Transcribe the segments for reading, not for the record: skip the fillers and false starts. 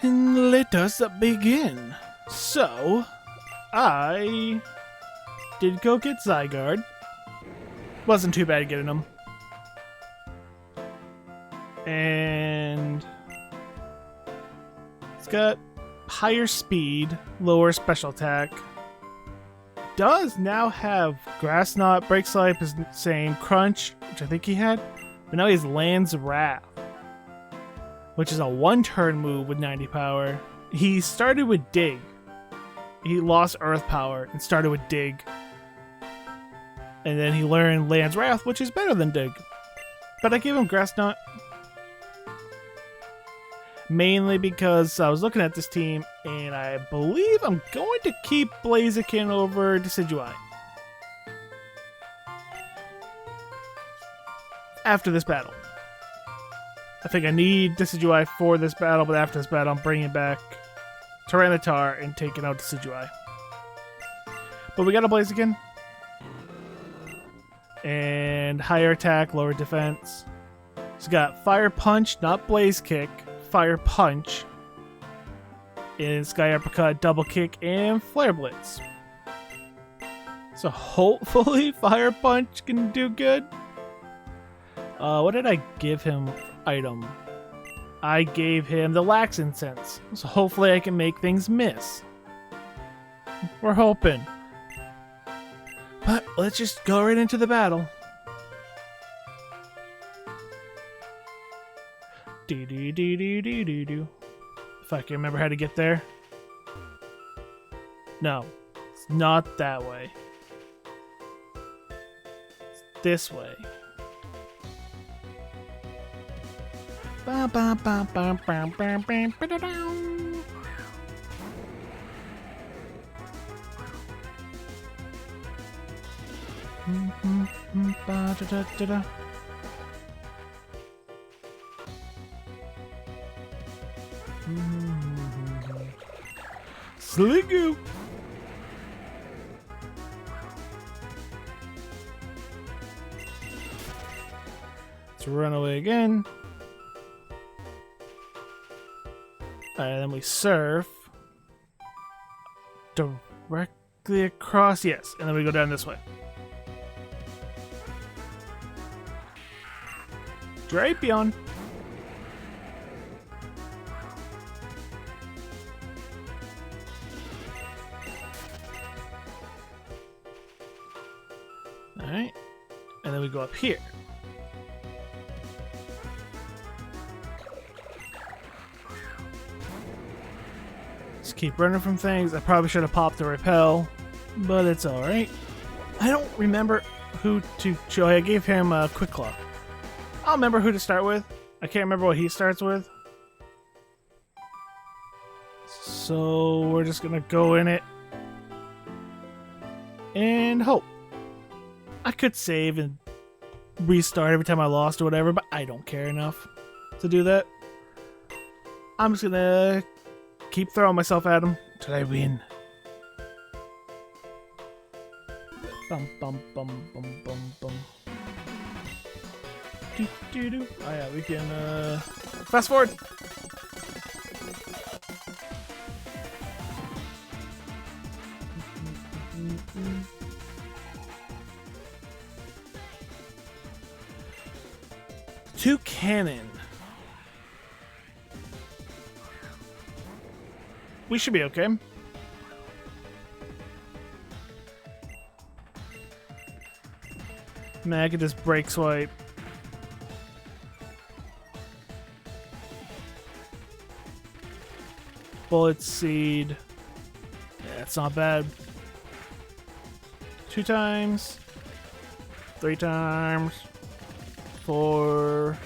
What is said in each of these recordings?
And let us begin. So, I did go get Zygarde. Wasn't too bad getting him. And it's got higher speed, lower special attack. Does now have Grass Knot, Break Swipe is the same, Crunch, which I think he had, but now he has Land's Wrath, which is a one-turn move with 90 power. He started with Dig. He lost Earth power and started with Dig. And then he learned Land's Wrath, which is better than Dig. But I gave him Grass Knot. Mainly because I was looking at this team, and I believe I'm going to keep Blaziken over Decidueye. After this battle. I think I need Decidueye for this battle, but after this battle I'm bringing back Tyranitar and taking out Decidueye. But we got a Blaziken. And higher attack, lower defense. He's got Fire Punch, not Blaze Kick. Fire Punch, and Sky Uppercut, Double Kick, and Flare Blitz. So hopefully Fire Punch can do good. What did I give him item? I gave him the Lax Incense. So hopefully I can make things miss. We're hoping. But let's just go right into the battle. Do. If I can remember how to get there. No, it's not that way. It's this way. Sliggoo! Let's run away again. And then we surf. Directly across, yes. And then we go down this way. Drapion! Alright, and then we go up here. Just keep running from things. I probably should have popped the repel, but it's alright. I don't remember who to show. I gave him a Quick Claw. I'll remember who to start with. I can't remember what he starts with. So we're just gonna go in it and hope. I could save and restart every time I lost or whatever, but I don't care enough to do that. I'm just gonna keep throwing myself at him till I win. Bum bum bum bum bum bum. Do. Oh yeah, we can fast forward. Two cannon. We should be okay. Man, I could just break swipe. Bullet Seed. Yeah, it's not bad. 2 times. 3 times. 4.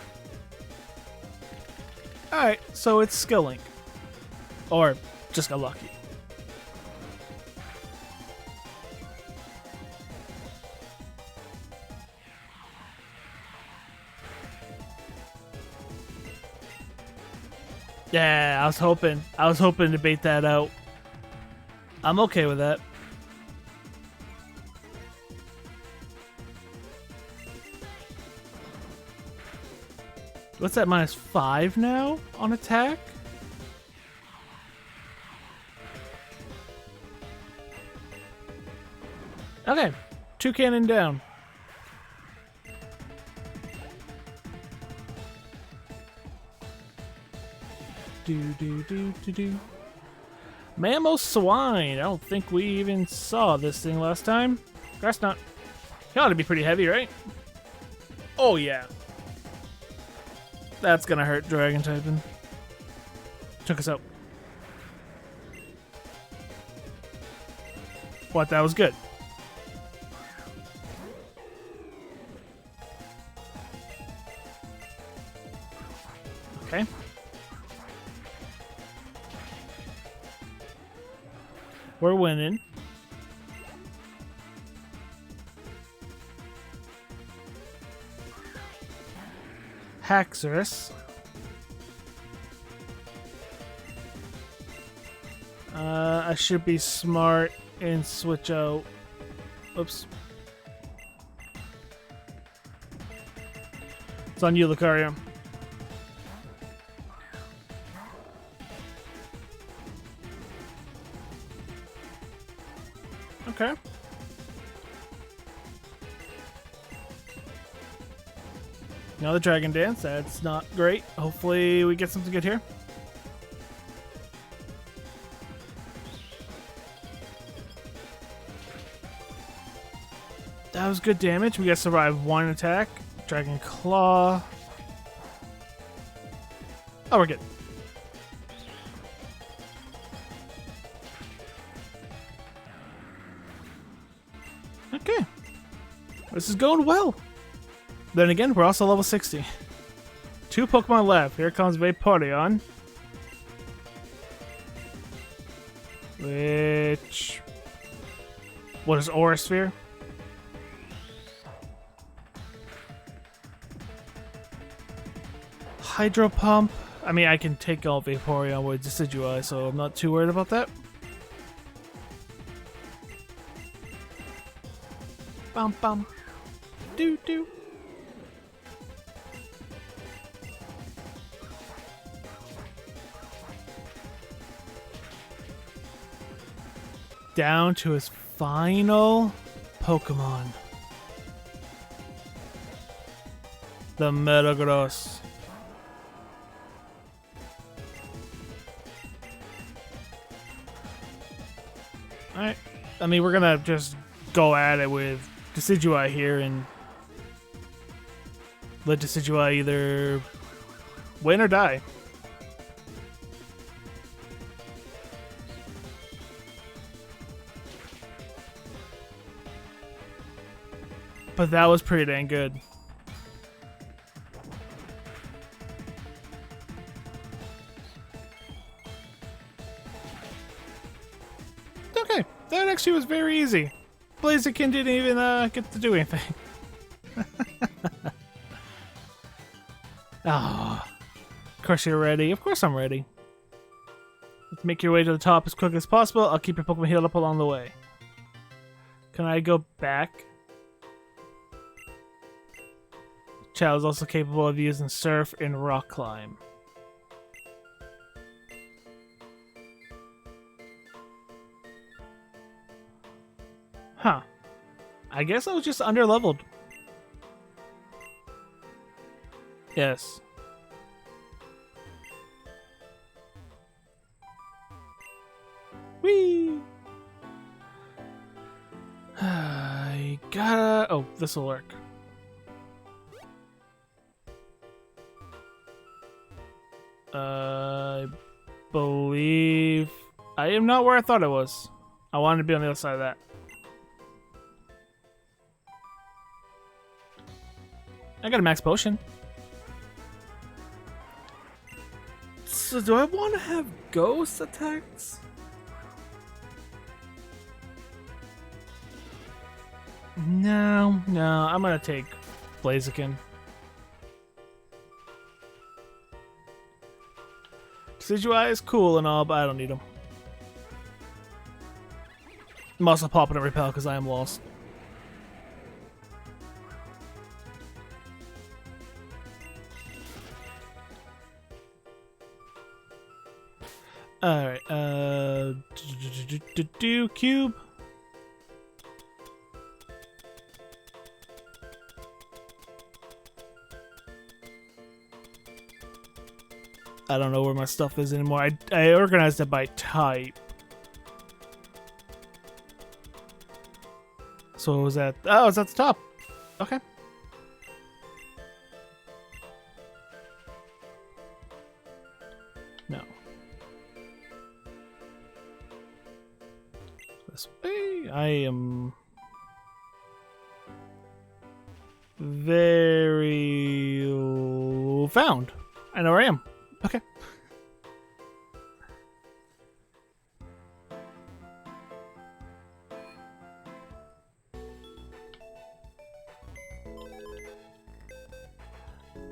Alright, so it's Skill Link. Or just got lucky. Yeah, I was hoping to bait that out. I'm okay with that. What's that, -5 now on attack? Okay, 2 cannon down. Do. Mammo swine. I don't think we even saw this thing last time. Grass knot. It ought to be pretty heavy, right? Oh yeah. That's gonna hurt dragon typing. Took us out. What? That was good. Okay. We're winning. Haxorus. I should be smart and switch out. Oops. It's on you, Lucario. Okay. Another Dragon Dance. That's not great. Hopefully we get something good here. That was good damage. We got to survive 1 attack. Dragon Claw. Oh, we're good. Okay. This is going well. Then again, we're also level 60. 2 Pokemon left. Here comes Vaporeon. Which... What is Aura Sphere? Hydro Pump. I mean, I can take out Vaporeon with Decidueye, so I'm not too worried about that. Bum bum. Doo doo. Down to his final Pokemon. The Metagross. Alright. I mean, we're gonna just go at it with Decidueye here and let Decidueye either win or die. But that was pretty dang good. Okay, that actually was very easy. Blaziken didn't even get to do anything. Ah, of course you're ready. Of course I'm ready. Let's make your way to the top as quick as possible. I'll keep your Pokemon healed up along the way. Can I go back? Chow is also capable of using Surf and Rock Climb. Huh. I guess I was just underleveled. Yes. Whee! I gotta... Oh, this'll work. I believe... I am not where I thought I was. I wanted to be on the other side of that. I got a max potion. So do I want to have ghost attacks? No, I'm gonna take Blaziken. Decidueye is cool and all, but I don't need him. I'm also popping a repel because I am lost. Alright, cube. I don't know where my stuff is anymore. I organized it by type. So what was that? Oh, it's at the top. Okay. No. This way. I am very found. I know where I am. Okay.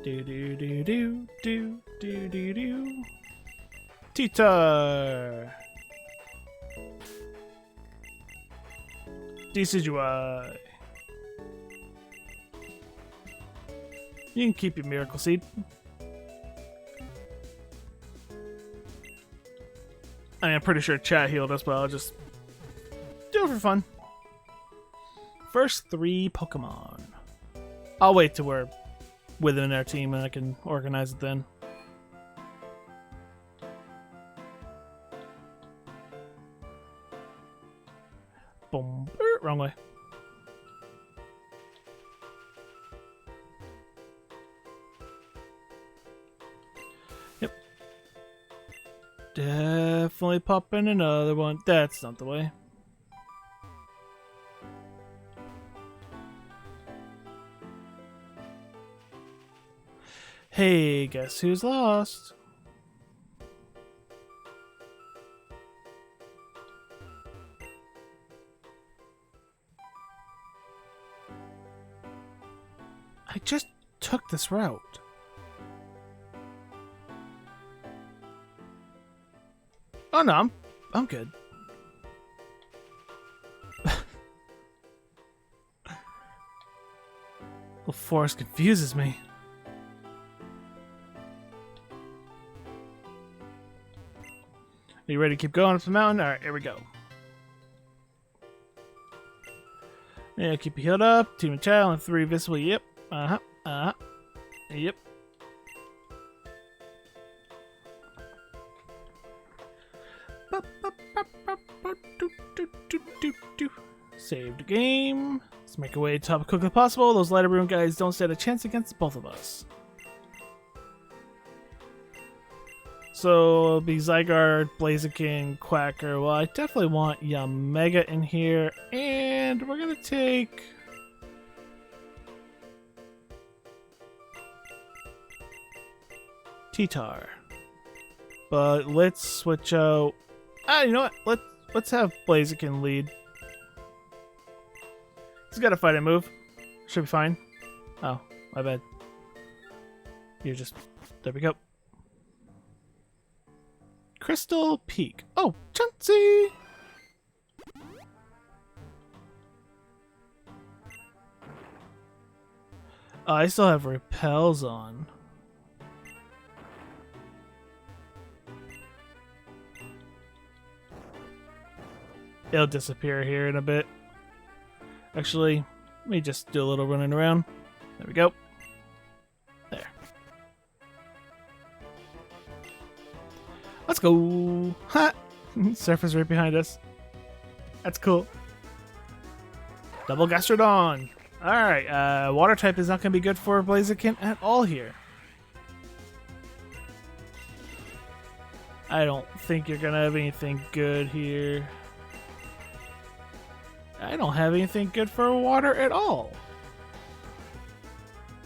Do do do do do do do do. Titar. Decidueye. You can keep your miracle seed. I mean, I'm pretty sure chat healed us, but I'll just do it for fun. First 3 Pokemon. I'll wait till we're within our team and I can organize it then. Boom. Wrong way. Yep. Definitely pop in another one. That's not the way. Hey, guess who's lost? I just took this route. Oh no, I'm good. The forest confuses me. Are you ready to keep going up the mountain? Alright, here we go. Yeah, keep you healed up. Team and child and 3 visible. Yep. Yep. Save the game. Let's make our way to the top as quickly as possible. Those lighter room guys don't stand a chance against both of us. So it'll be Zygarde, Blaziken, Quacker. Well, I definitely want Yamega in here, and we're gonna take Titar. But let's switch out. You know what? Let's have Blaziken lead. He's got a fighting move. Should be fine. Oh, my bad. You just there we go. Crystal Peak. Oh, Chansey! I still have repels on. It'll disappear here in a bit. Actually, let me just do a little running around. There we go. There. Let's go! Ha! Surface right behind us. That's cool. Double Gastrodon! Alright, water type is not going to be good for Blaziken at all here. I don't think you're going to have anything good here. I don't have anything good for water at all.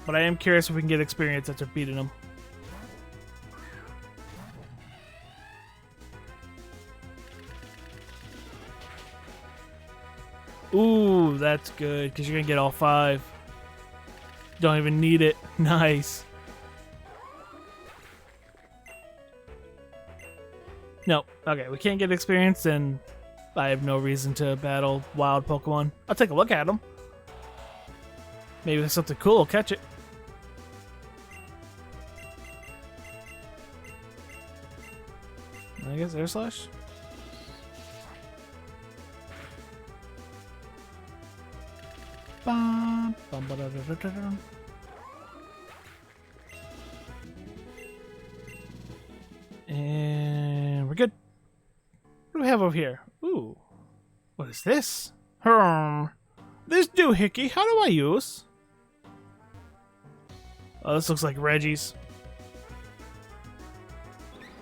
But I am curious if we can get experience after beating him. Ooh, that's good, because you're going to get all 5. Don't even need it. Nice. Nope. Okay, we can't get experience, and I have no reason to battle wild Pokemon. I'll take a look at them. Maybe there's something cool, I'll catch it. I guess Air Slash? Bum, bum, ba, da, da, da, da. And we're good. What do we have over here? Ooh. What is this? This doohickey, how do I use? Oh, this looks like Reggie's.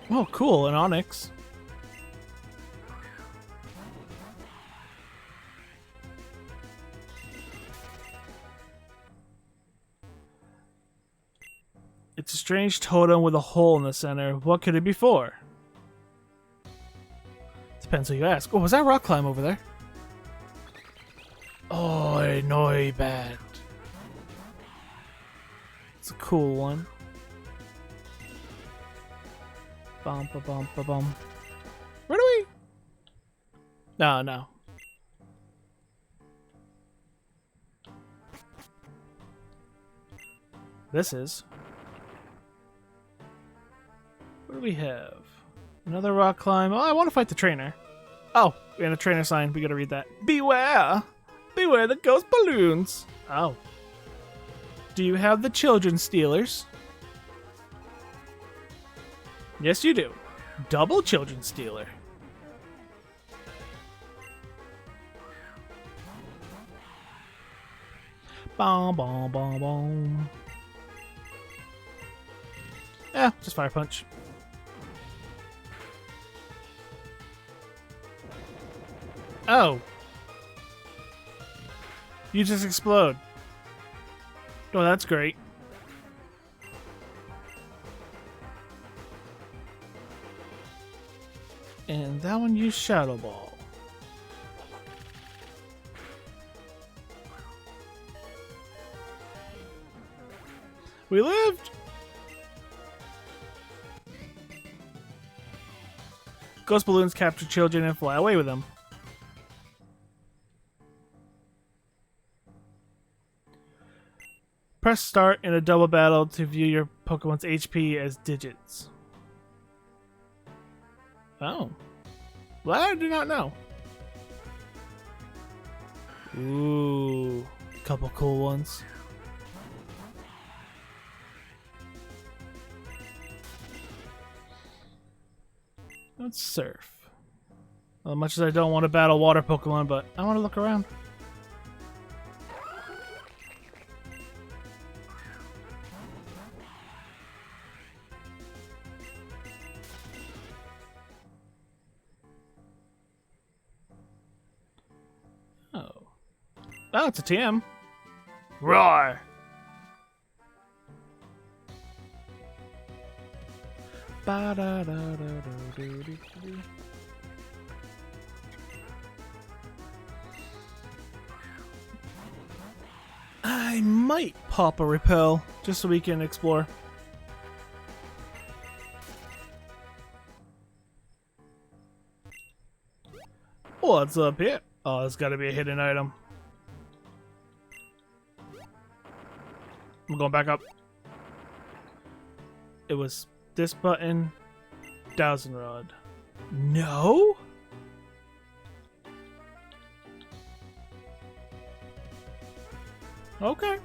Oh, cool, an Onyx. It's a strange totem with a hole in the center. What could it be for? Depends who you ask. Oh, was that rock climb over there? Oh, no bad. It's a cool one. Bum ba bum ba bum. Where do we? No. This is. What do we have? Another rock climb. Oh, I want to fight the trainer. Oh, and a trainer sign. We gotta read that. Beware! Beware the ghost balloons! Oh. Do you have the children stealers? Yes, you do. Double children stealer. Bom, bom, bom, bom. Yeah, just fire punch. Oh. You just explode. Oh, that's great. And that one used Shadow Ball. We lived! Ghost balloons capture children and fly away with them. Press start in a double battle to view your Pokemon's HP as digits. Oh. Well, I do not know. Ooh. Couple cool ones. Let's surf. As much as I don't want to battle water Pokemon, but I want to look around. Oh, it's a TM. Roar! I might pop a repel just so we can explore. What's up here? Oh, there's got to be a hidden item. I'm going back up. It was this button. Dowsing Rod. No? Okay.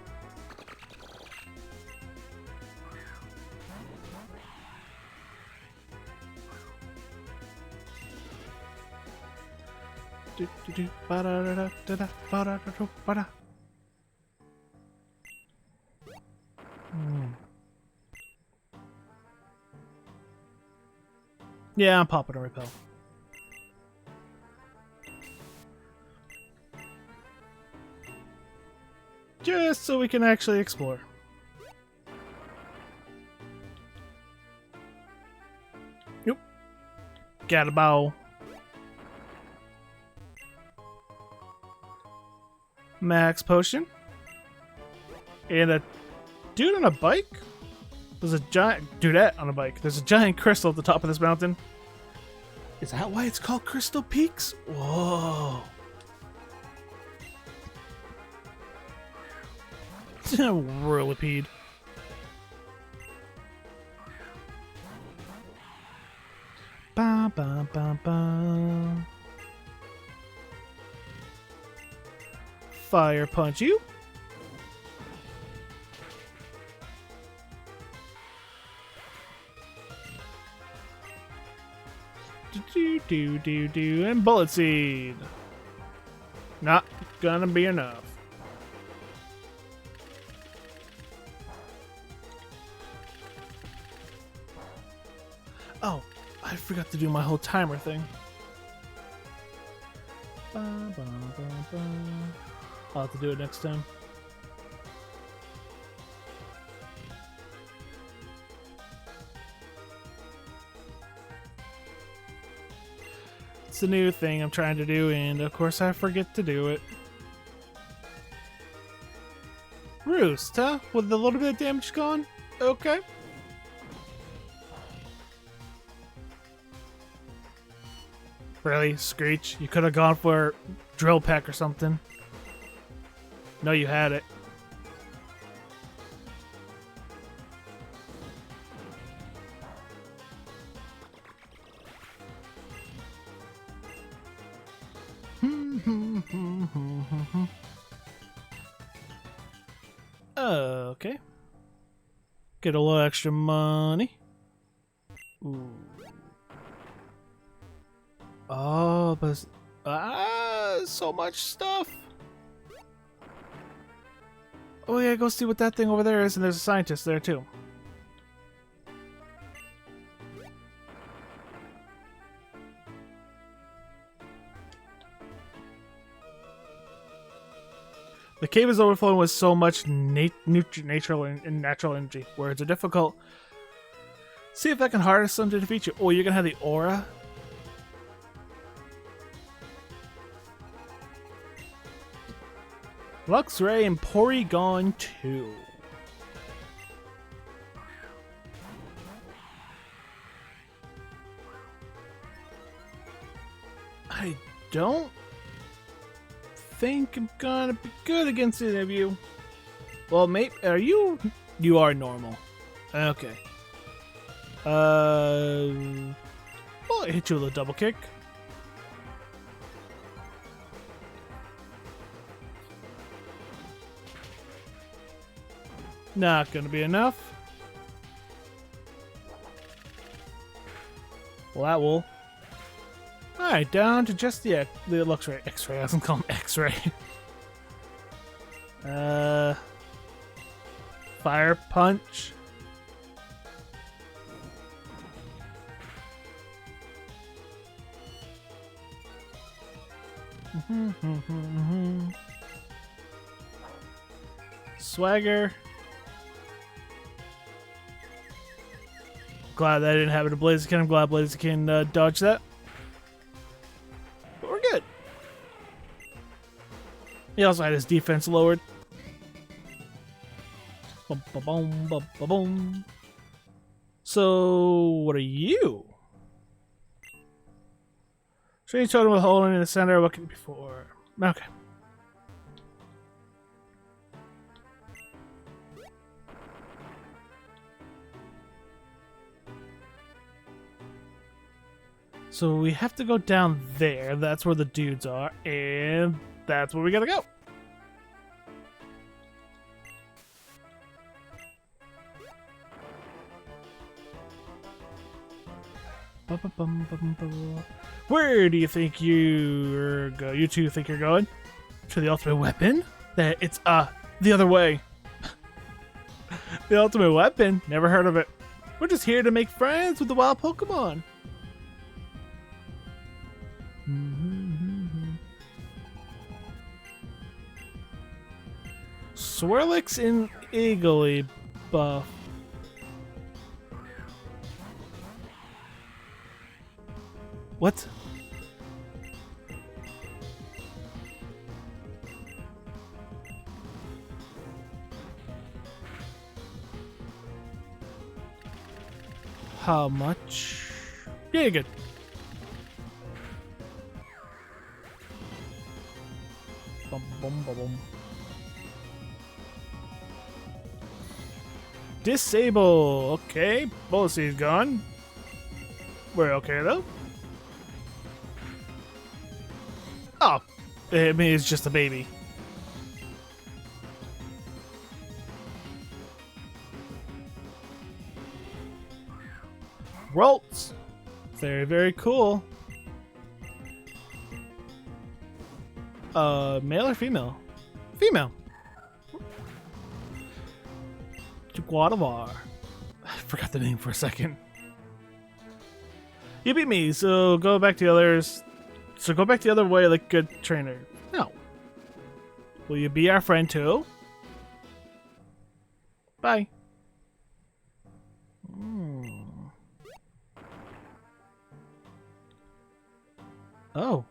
Yeah, I'm popping a repel. Just so we can actually explore. Yep. Got a bow. Max potion. And a dude on a bike? There's a giant dudette on a bike. There's a giant crystal at the top of this mountain. Is that why it's called Crystal Peaks? Whoa. Whirlipede. Ba ba ba ba. Fire punch you. And bullet seed. Not gonna be enough. Oh, I forgot to do my whole timer thing. I'll have to do it next time. It's a new thing I'm trying to do, and of course I forget to do it. Roost, huh? With a little bit of damage gone? Okay. Really, Screech? You could have gone for Drill Peck or something. No, you had it. Okay. Get a little extra money. Ooh. Oh, but so much stuff. Oh yeah, go see what that thing over there is, and there's a scientist there too. The cave is overflowing with so much natural energy. Words are difficult. See if I can harness some to defeat you. Oh, you're gonna have the aura? Luxray and Porygon 2. I don't think I'm gonna be good against any of you. Well, mate, are you? You are normal. Okay. Well, I hit you with a double kick. Not gonna be enough. Well, that will. Alright, down to just the Luxray. X-ray, I was gonna call him X-ray. Fire punch. Swagger. Glad that I didn't have it a Blaziken. I'm glad Blaziken dodged that. But we're good. He also had his defense lowered. Bum, ba, boom, ba, ba, boom. So, what are you? Strange totem with a hole in the center. What could it be for? Okay. So we have to go down there. That's where the dudes are. And that's where we gotta go. Where do you think you two think you're going? To the ultimate weapon? That it's the other way. The ultimate weapon? Never heard of it. We're just here to make friends with the wild Pokemon. Swirlix and Igglybuff. What? How much? Yeah, good. Bum, bum, bum, bum. Disable. Okay, Bullet gone. We're okay though. Oh, I mean it's just a baby. Rolts. Very, very cool. Male or female? Female. Guadavar. I forgot the name for a second. You beat me, so go back to the others. So go back the other way like a good trainer. No. Will you be our friend too? Bye. Oh.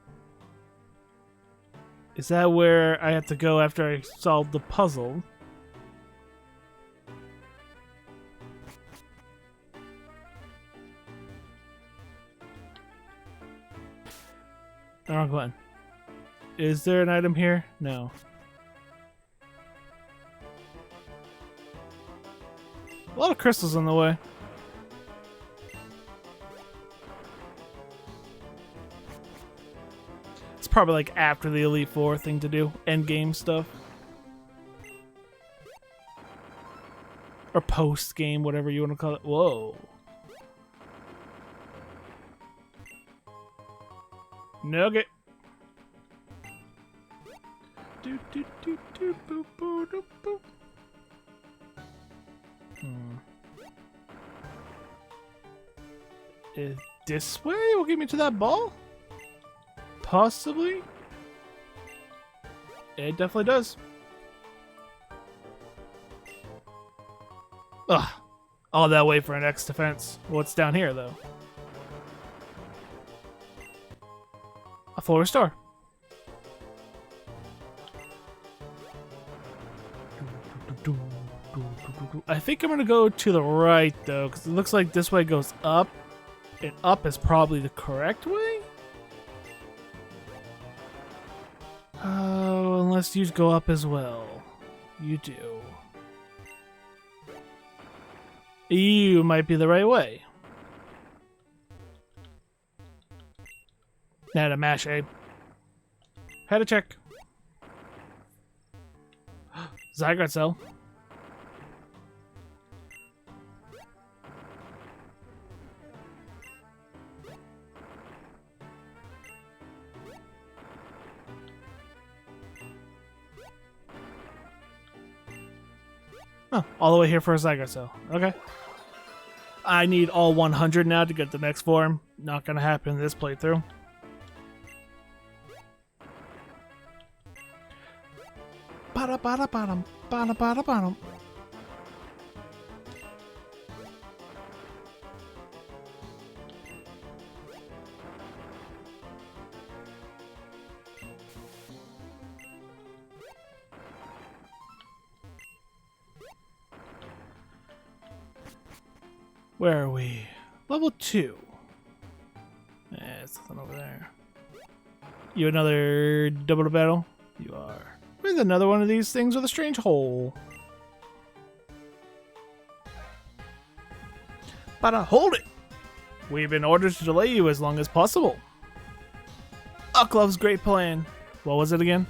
Is that where I have to go after I solve the puzzle? Wrong button. Is there an item here? No. A lot of crystals on the way. It's probably like after the Elite Four thing to do. End game stuff. Or post game, whatever you want to call it. Whoa. Nugget. Do, do, do, do, boo, boo, do, boo. This way will get me to that ball? Possibly? It definitely does. Ugh. All that way for an X defense. What's down here, though? A full restore. I think I'm gonna go to the right though, because it looks like this way goes up, and up is probably the correct way. Oh, unless you go up as well. You do. You might be the right way. Now to mash A. Had to check. Zygarde cell. Oh, all the way here for a Zygarde cell. Okay. I need all 100 now to get the next form. Not gonna happen in this playthrough. Bada bada bottom, bada bada bottom. Where are we? Level 2. There's nothing over there. You another double battle? You are. With another one of these things with a strange hole. But hold it! We've been ordered to delay you as long as possible. Uklov's great plan. What was it again?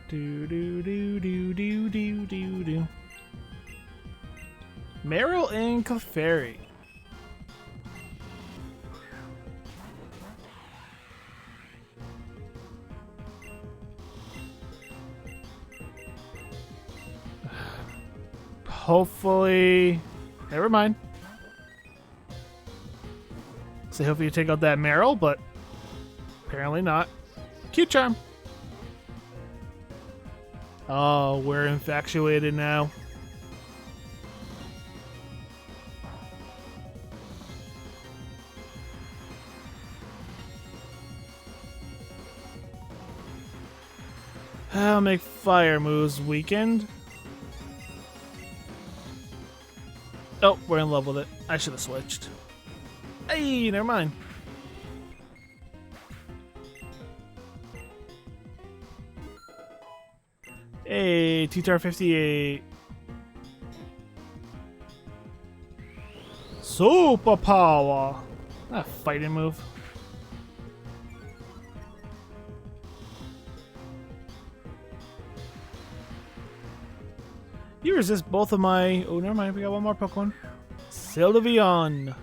Do do do do do do do do. Meryl and Clefairy. Hopefully... Never mind. So hopefully you take out that Meryl, but apparently not. Cute charm. Oh, we're infatuated now. I'll make fire moves weakened. Oh, we're in love with it. I should have switched. Hey, never mind. Hey, T-Tar 58. Super power. A fighting move. You resist both of my... Oh, never mind. We got one more Pokemon. Sylveon.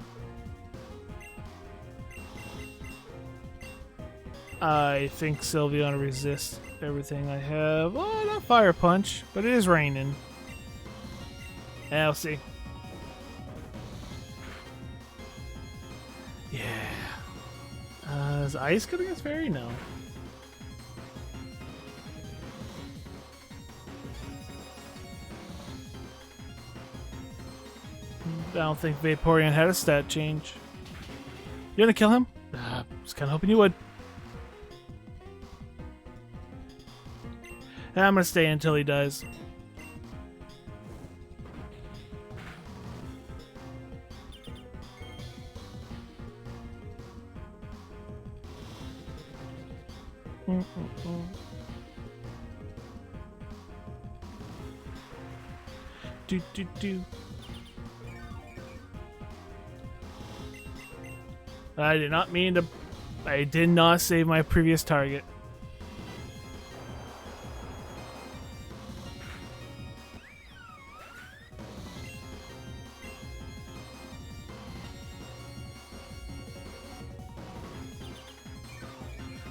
I think Sylveon resists everything I have. Oh, not Fire Punch, but it is raining. Yeah, we'll see. Yeah. Is Ice good against Fairy? No. I don't think Vaporeon had a stat change. You gonna kill him? Was kinda hoping you would. I'm gonna stay until he dies. Do. I did not mean to. I did not save my previous target.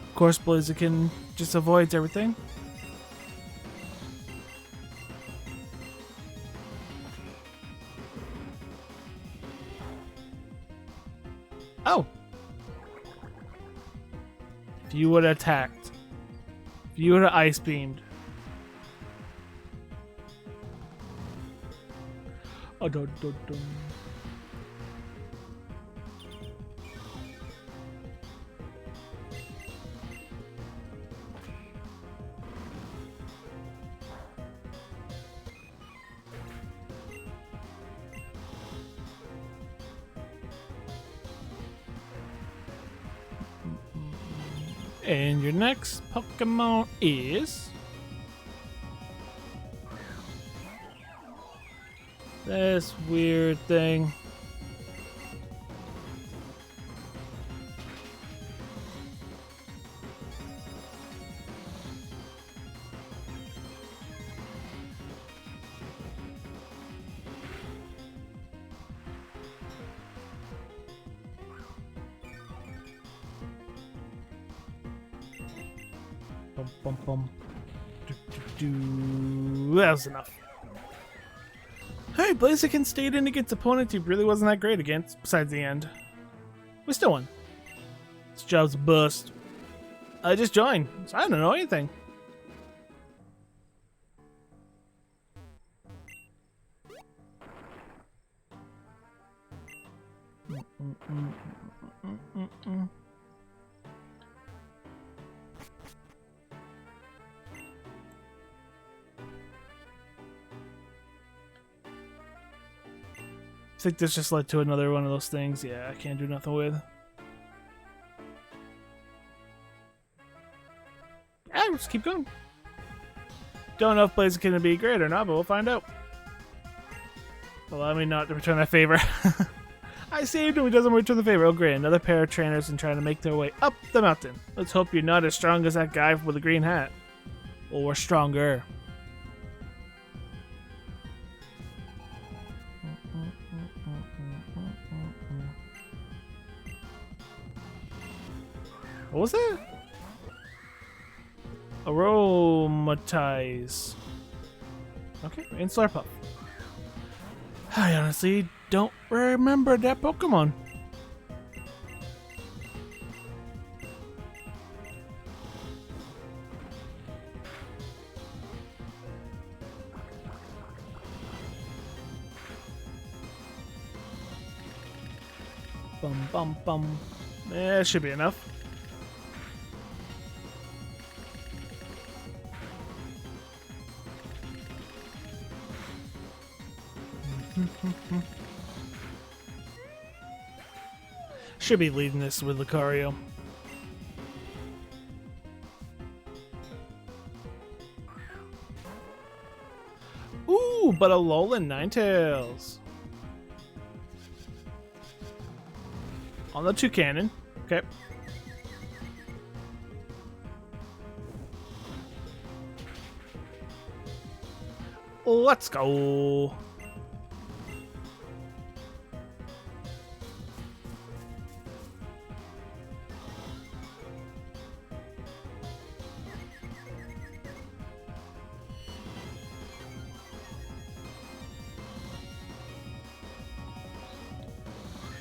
Of course, Blaziken just avoids everything. Oh! If you would have attacked. If you would have ice beamed. Oh, dun. And your next Pokemon is this weird thing. Bum. That was enough. Hey, Blaziken stayed in against opponents he really wasn't that great against, besides the end. We still won. This job's a bust. I just joined, so I don't know anything. I think this just led to another one of those things. Yeah, I can't do nothing with. Yeah, we'll just keep going. Don't know if Blaziken can be great or not, but we'll find out. Allow me not to return that favor. I saved him, he doesn't return the favor. Oh great, another pair of trainers and trying to make their way up the mountain. Let's hope you're not as strong as that guy with the green hat. Or stronger. What was that? Aromatize. Okay, and Slurpup. I honestly don't remember that Pokemon. Bum. That should be enough. Should be leading this with Lucario. Ooh, but a Alolan Ninetales. On the Toucannon. Okay. Let's go.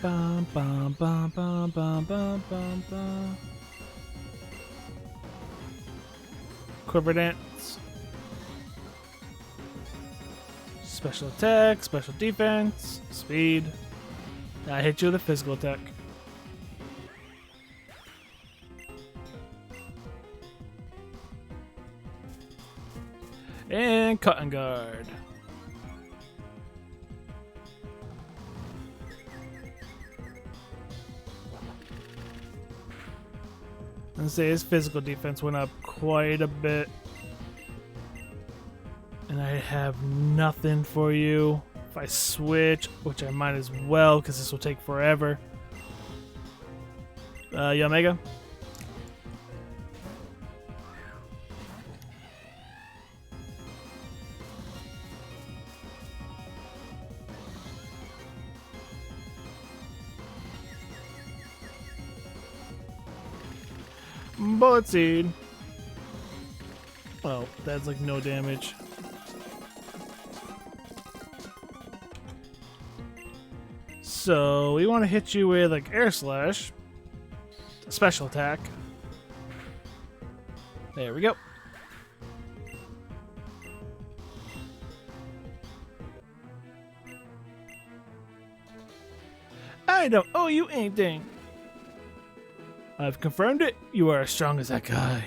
Bum, bum, bum, bum, bum, bum, bum, bum. Quiver Dance. Special attack, special defense, speed. I hit you with a physical attack. And cut and guard. Let's say his physical defense went up quite a bit. And I have nothing for you. If I switch, which I might as well because this will take forever. Omega. Bullet Seed. Oh, that's like no damage. So we want to hit you with like Air Slash, special attack. There we go. I don't owe you anything. I've confirmed it. You are as strong as that guy.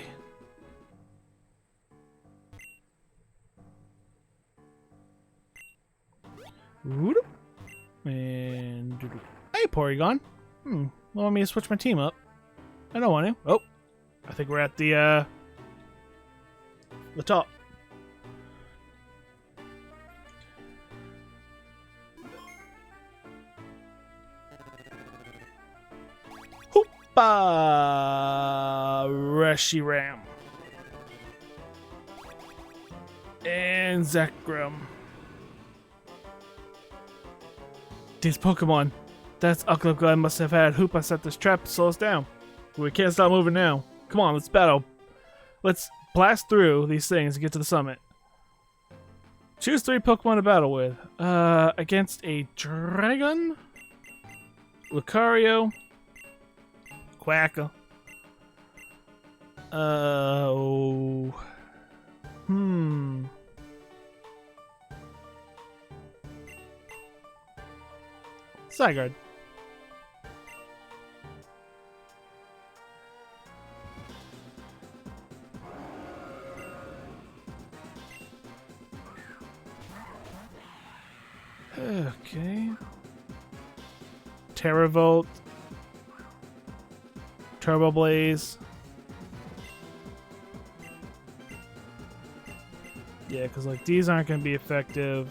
And hey, Porygon. Want me to switch my team up? I don't want to. Oh, I think we're at the top. Reshiram. And Zekrom. These Pokemon. That's Ucklip guy must have had Hoopa set this trap to slow us down. We can't stop moving now. Come on, let's battle. Let's blast through these things and get to the summit. Choose 3 Pokemon to battle with. Against a Dragon, Lucario, Quackle. Zygarde. Okay. Terravolt. Turbo Blaze. Yeah, because like these aren't going to be effective.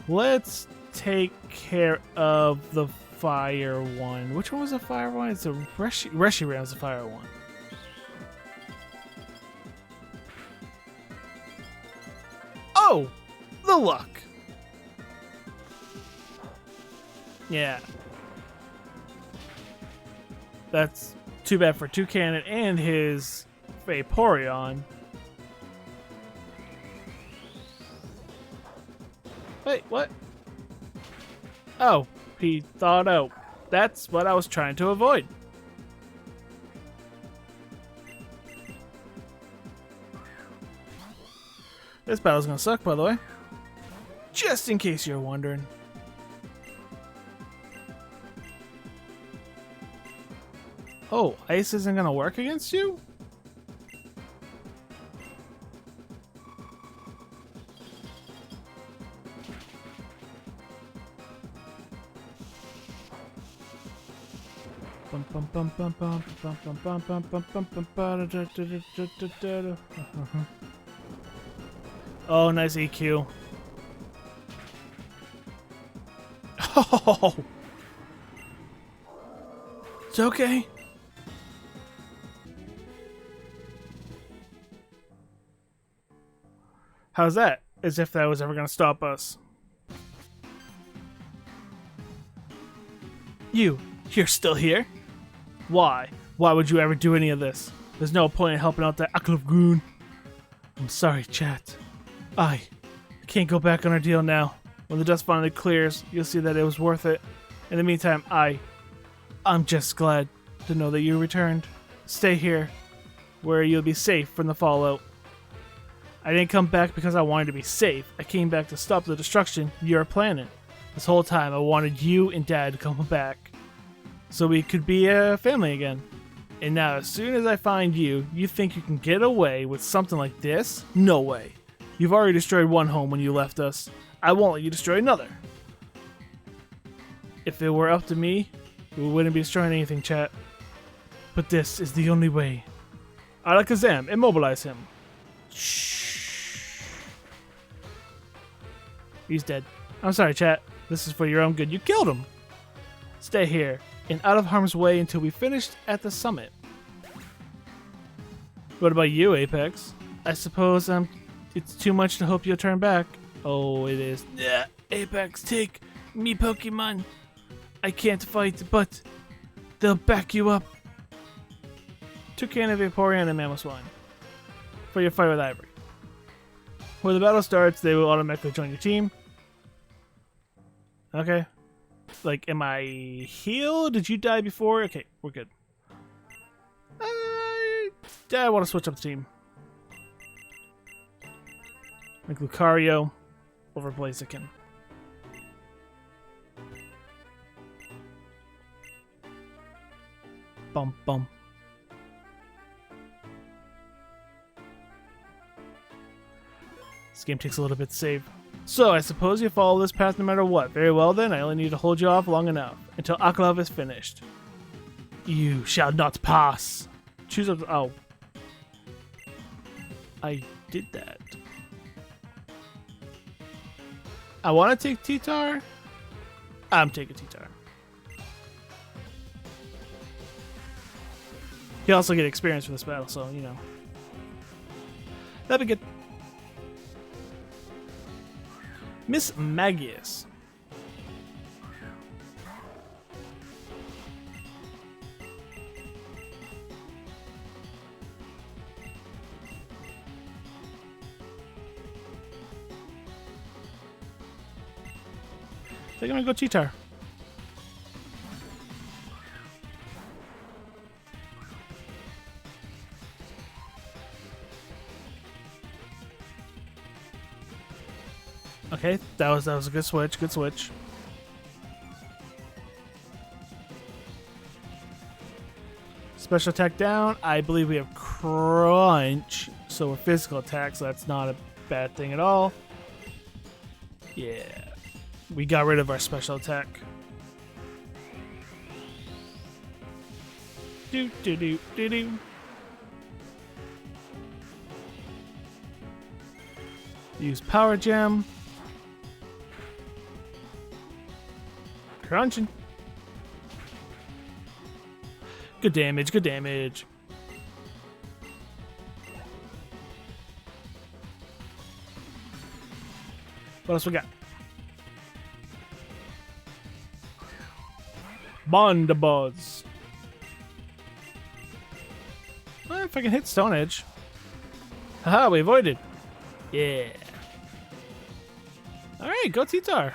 Let's take care of the fire one. Which one was the fire one? It's a Reshiram's the fire one. Oh! The luck! Yeah. That's too bad for Toucannon and his Vaporeon. Wait, what? Oh, he thawed out. That's what I was trying to avoid. This battle's gonna suck, by the way. Just in case you're wondering. Oh, ice isn't gonna work against you? Oh, nice EQ. Oh, it's okay. How's that? As if that was ever going to stop us. You're still here? Why? Why would you ever do any of this? There's no point in helping out that Ucklip. I'm sorry, chat. I can't go back on our deal now. When the dust finally clears, you'll see that it was worth it. In the meantime, I'm just glad to know that you returned. Stay here, where you'll be safe from the fallout. I didn't come back because I wanted to be safe. I came back to stop the destruction you're planning. This whole time, I wanted you and Dad to come back, so we could be a family again. And now, as soon as I find you, you think you can get away with something like this? No way. You've already destroyed one home when you left us. I won't let you destroy another. If it were up to me, we wouldn't be destroying anything, chat. But this is the only way. Alakazam, immobilize him. Shh. He's dead. I'm sorry, chat. This is for your own good. You killed him. Stay here and out of harm's way until we finished at the summit. What about you, Apex? I suppose it's too much to hope you'll turn back. Oh, it is. Yeah, Apex, take me Pokemon. I can't fight, but they'll back you up. Toucan, Vaporeon, and Mamoswine for your fight with Ivory. When the battle starts, they will automatically join your team. Okay. Like, am I healed? Did you die before? Okay, we're good. I want to switch up the team. Like Lucario over Blaziken. Bum bum. This game takes a little bit to save. So, I suppose you follow this path no matter what. Very well then, I only need to hold you off long enough until Akalov is finished. You shall not pass. Choose a... Oh. I did that. I want to take T-Tar. I'm taking T-Tar. You also get experience for this battle, so, you know. That'd be good. Miss Magius. I think I'm gonna go T-Tar. Okay, that was a good switch. Good switch. Special attack down. I believe we have crunch, so we're physical attack, so that's not a bad thing at all. Yeah, we got rid of our special attack. Do do do do do. Use Power Gem. Crunching. Good damage, good damage. What else we got? Bondabuzz. Well, if I can hit Stone Edge. Haha, we avoided. Yeah. Alright, go T-Tar.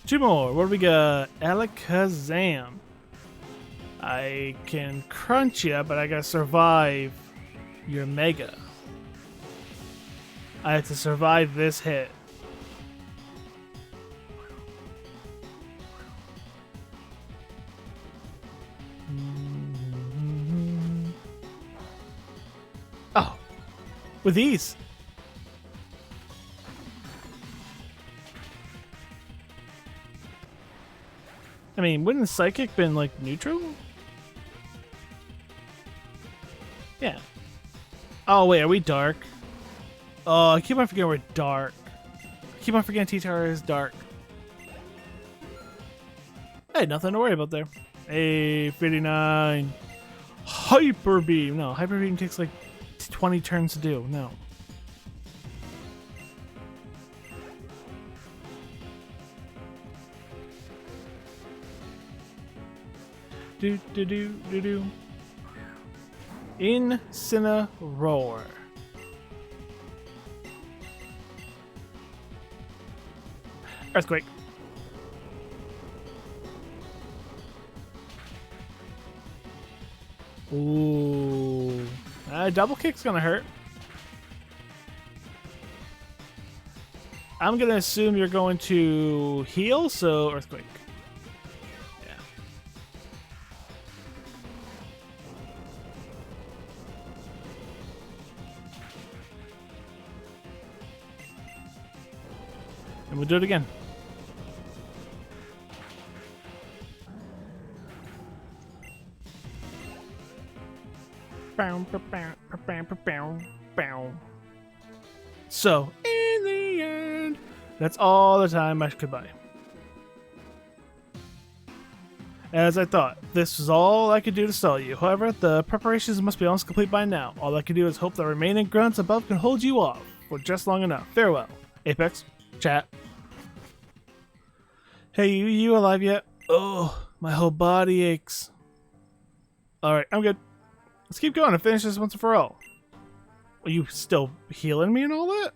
Two more. What do we got? Alakazam. I can crunch you, but I gotta survive your Mega. I have to survive this hit. Oh, with ease. I mean, wouldn't Psychic been like neutral? Yeah. Oh wait, are we dark? Oh, I keep on forgetting we're dark. I keep on forgetting T-Tar is dark. Hey, nothing to worry about there. Hey, 59. Hyper Beam. No, Hyper Beam takes like 20 turns to do. No. Do do do do do. Incineroar. Earthquake. Ooh. Double kick's gonna hurt. I'm gonna assume you're going to heal, so earthquake. Yeah. And we'll do it again. So, in the end, that's all the time I could buy. As I thought, this was all I could do to stall you. However, the preparations must be almost complete by now. All I can do is hope the remaining grunts above can hold you off for just long enough. Farewell. Apex, chat. Hey, you alive yet? Oh, my whole body aches. Alright, I'm good. Let's keep going and finish this once and for all. Are you still healing me and all that?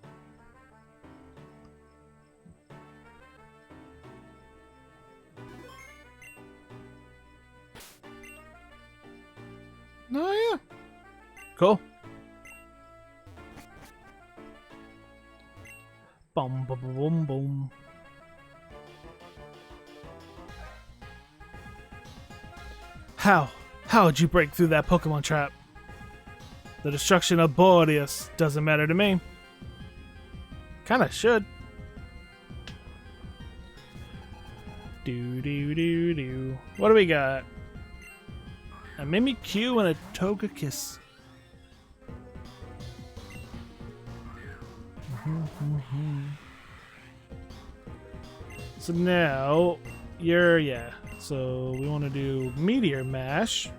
Oh, yeah. Cool. Boom, boom, boom, boom. How'd you break through that Pokemon trap? The destruction of Boreas doesn't matter to me. Kinda should. Do. What do we got? A Mimikyu and a Togekiss. So now, yeah. So we want to do Meteor Mash.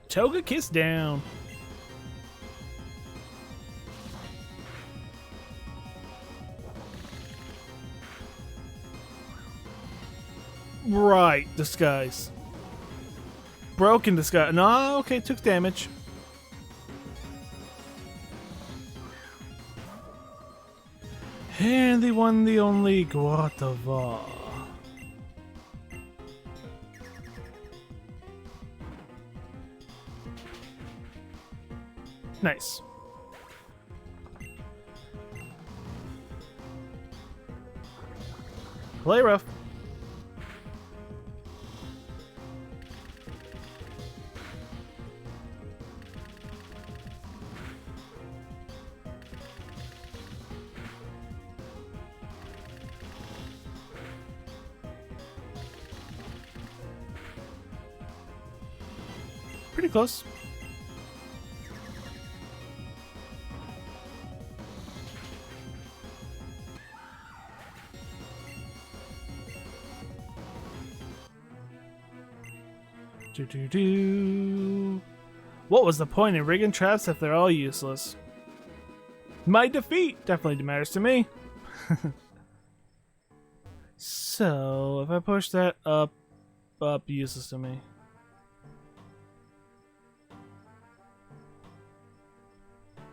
Togekiss down. Right, disguise. Broken disguise. No, okay, took damage. And the one, the only Guatava. Nice. Play rough. Pretty close. What was the point in rigging traps if they're all useless? My defeat definitely matters to me. So, if I push that up, useless to me.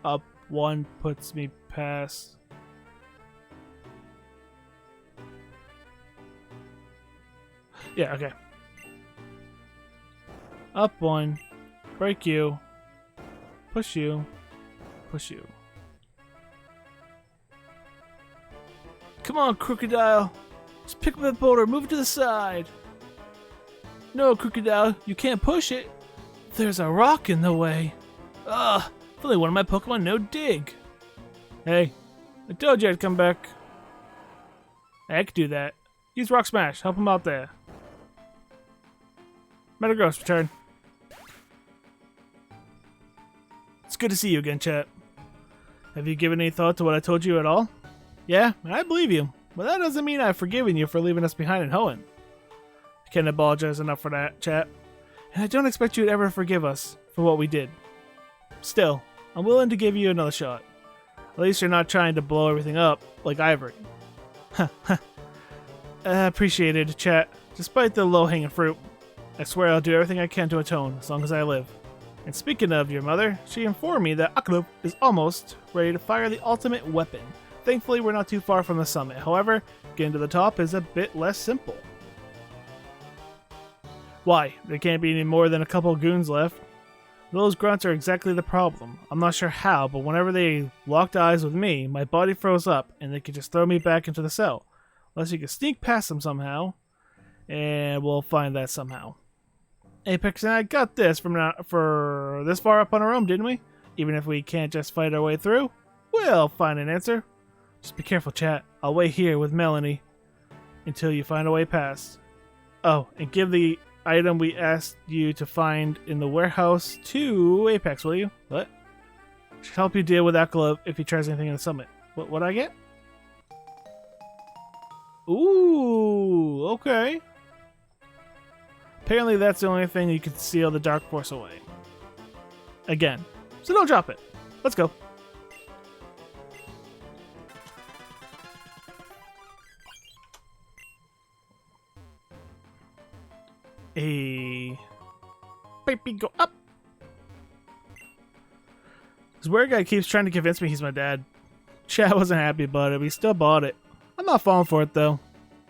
Up one puts me past. Yeah, okay. Up one, break you, push you, push you. Come on, Crocodile. Just pick up that boulder, move it to the side. No, Crocodile, you can't push it. There's a rock in the way. Ugh, if only one of my Pokemon no dig. Hey, I told you I'd come back. I could do that. Use Rock Smash, help him out there. Metagross, return. It's good to see you again, chat. Have you given any thought to what I told you at all? Yeah, I believe you, but that doesn't mean I've forgiven you for leaving us behind in Hoenn. I can't apologize enough for that, chat. And I don't expect you to ever forgive us for what we did. Still, I'm willing to give you another shot. At least you're not trying to blow everything up like Ivory. Appreciated, chat. Despite the low-hanging fruit, I swear I'll do everything I can to atone, as long as I live. And speaking of your mother, she informed me that Aklub is almost ready to fire the ultimate weapon. Thankfully, we're not too far from the summit. However, getting to the top is a bit less simple. Why? There can't be any more than a couple goons left. Those grunts are exactly the problem. I'm not sure how, but whenever they locked eyes with me, my body froze up, and they could just throw me back into the cell. Unless you can sneak past them somehow, and we'll find that somehow. Apex and I got this for this far up on our own, didn't we? Even if we can't just fight our way through, we'll find an answer. Just be careful, chat. I'll wait here with Melanie until you find a way past. Oh, and give the item we asked you to find in the warehouse to Apex, will you? What? Should help you deal with Aklub if he tries anything in the summit. What'd I get? Ooh, okay. Apparently that's the only thing you can seal the Dark Force away. Again. So don't drop it. Let's go. Hey. Baby, go up. This weird guy keeps trying to convince me he's my dad. Chad wasn't happy about it, but he still bought it. I'm not falling for it though.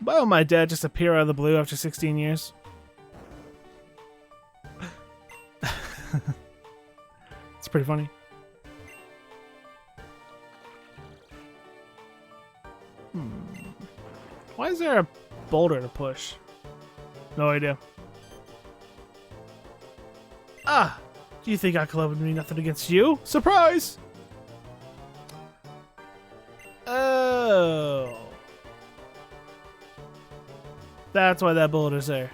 Why would my dad just appear out of the blue after 16 years? It's pretty funny. Why is there a boulder to push? No idea. Ah! Do you think Aklub would mean nothing against you? Surprise! Oh. That's why that boulder's there.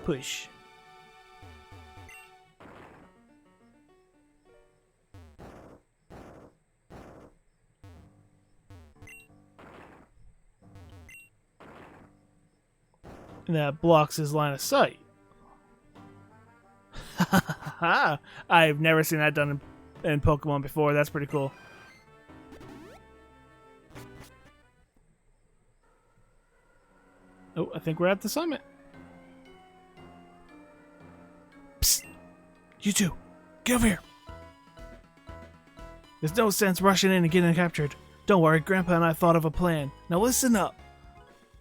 Push. And that blocks his line of sight. I've never seen that done in Pokemon before. That's pretty cool. Oh, I think we're at the summit. Psst! You two, get over here. There's no sense rushing in and getting captured. Don't worry, Grandpa and I thought of a plan. Now listen up.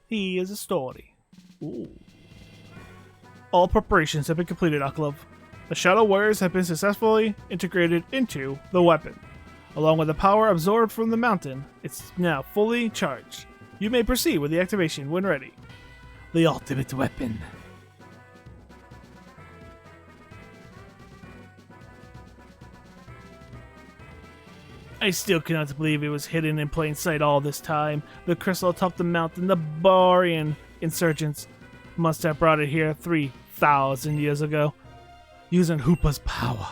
He is a story. Ooh. All preparations have been completed, Aklub. The Shadow Warriors have been successfully integrated into the weapon. Along with the power absorbed from the mountain, it's now fully charged. You may proceed with the activation when ready. The ultimate weapon. I still cannot believe it was hidden in plain sight all this time. The crystal atop the mountain, the Barian insurgents must have brought it here 3,000 years ago, using Hoopa's power.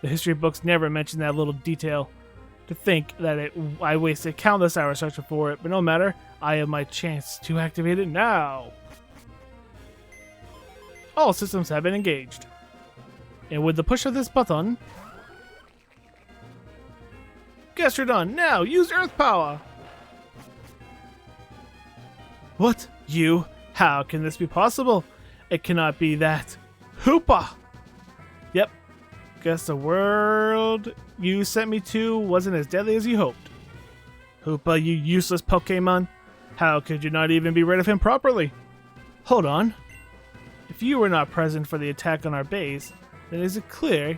The history books never mention that little detail. To think that I wasted countless hours searching for it, but no matter, I have my chance to activate it now. All systems have been engaged. And with the push of this button, guess you're done. Now, use Earth power! What? You? How can this be possible? It cannot be that. Hoopa! Yep. Guess the world you sent me to wasn't as deadly as you hoped. Hoopa, you useless Pokemon. How could you not even be rid of him properly? Hold on. If you were not present for the attack on our base, then is it clear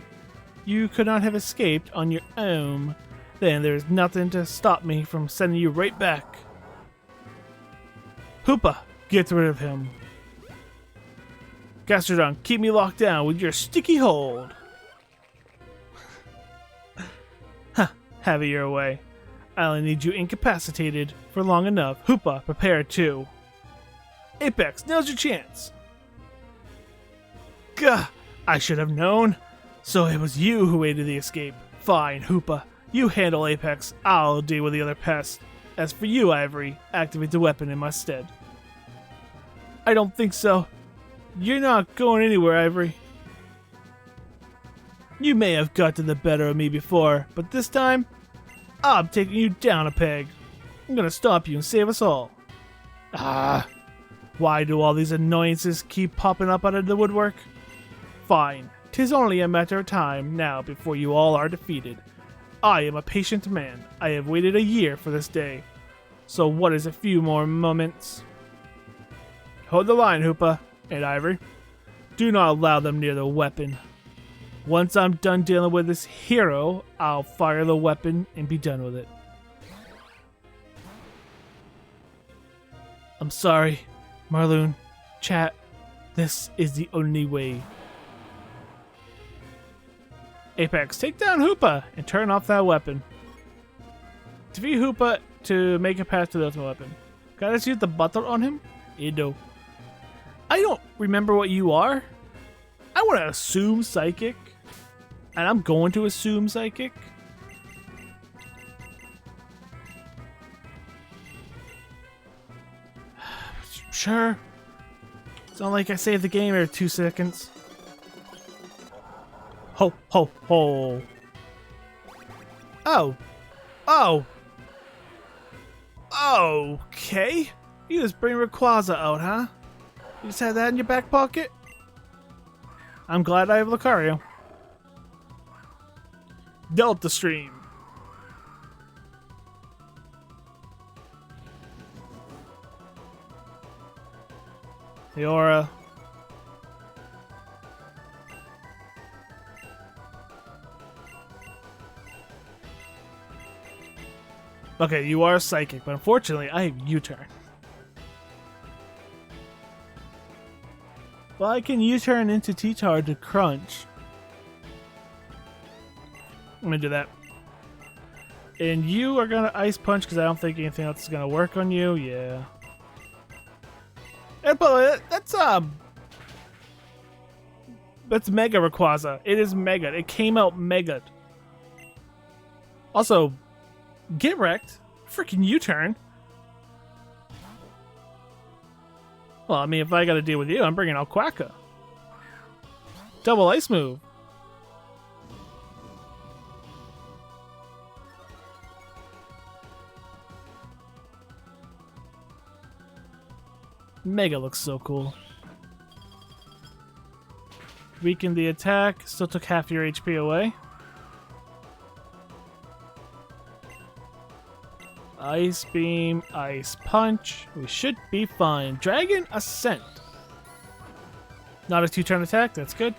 you could not have escaped on your own? Then there's nothing to stop me from sending you right back. Hoopa, get rid of him. Gastrodon, keep me locked down with your sticky hold. Have it your way. I only need you incapacitated for long enough. Hoopa, prepare too. Apex, now's your chance. Gah, I should have known. So it was you who aided the escape. Fine, Hoopa. You handle Apex. I'll deal with the other pests. As for you, Ivory, activate the weapon in my stead. I don't think so. You're not going anywhere, Ivory. You may have gotten the better of me before, but this time, I'm taking you down a peg. I'm gonna stop you and save us all. Ah, why do all these annoyances keep popping up out of the woodwork? Fine, 'tis only a matter of time now before you all are defeated. I am a patient man. I have waited a year for this day. So what is a few more moments? Hold the line, Hoopa and Ivory. Do not allow them near the weapon. Once I'm done dealing with this hero, I'll fire the weapon and be done with it. I'm sorry, Marloon. Chat, this is the only way. Apex, take down Hoopa and turn off that weapon. Defeat Hoopa to make a path to the ultimate weapon. Can I just use the button on him? No. I don't remember what you are. I want to assume Psychic. And I'm going to assume Psychic. Sure. It's not like I saved the game every 2 seconds. Ho, ho, ho. Oh. Oh. Okay. You just bring Rayquaza out, huh? You just had that in your back pocket? I'm glad I have Lucario. Delta Stream. Leora. Okay, you are Psychic, but unfortunately I have U-turn. Well, I can U-turn into T-Tar to crunch. I'm gonna do that. And you are gonna Ice Punch because I don't think anything else is gonna work on you. Yeah. But that's Mega Rayquaza. It is Mega. It came out Mega. Also, get wrecked. Freaking U-turn. Well, I mean, if I gotta deal with you, I'm bringing out Quacka. Double Ice move. Mega looks so cool. Weakened the attack. Still took half your HP away. Ice Beam, Ice Punch. We should be fine. Dragon Ascent. Not a 2-turn attack. That's good.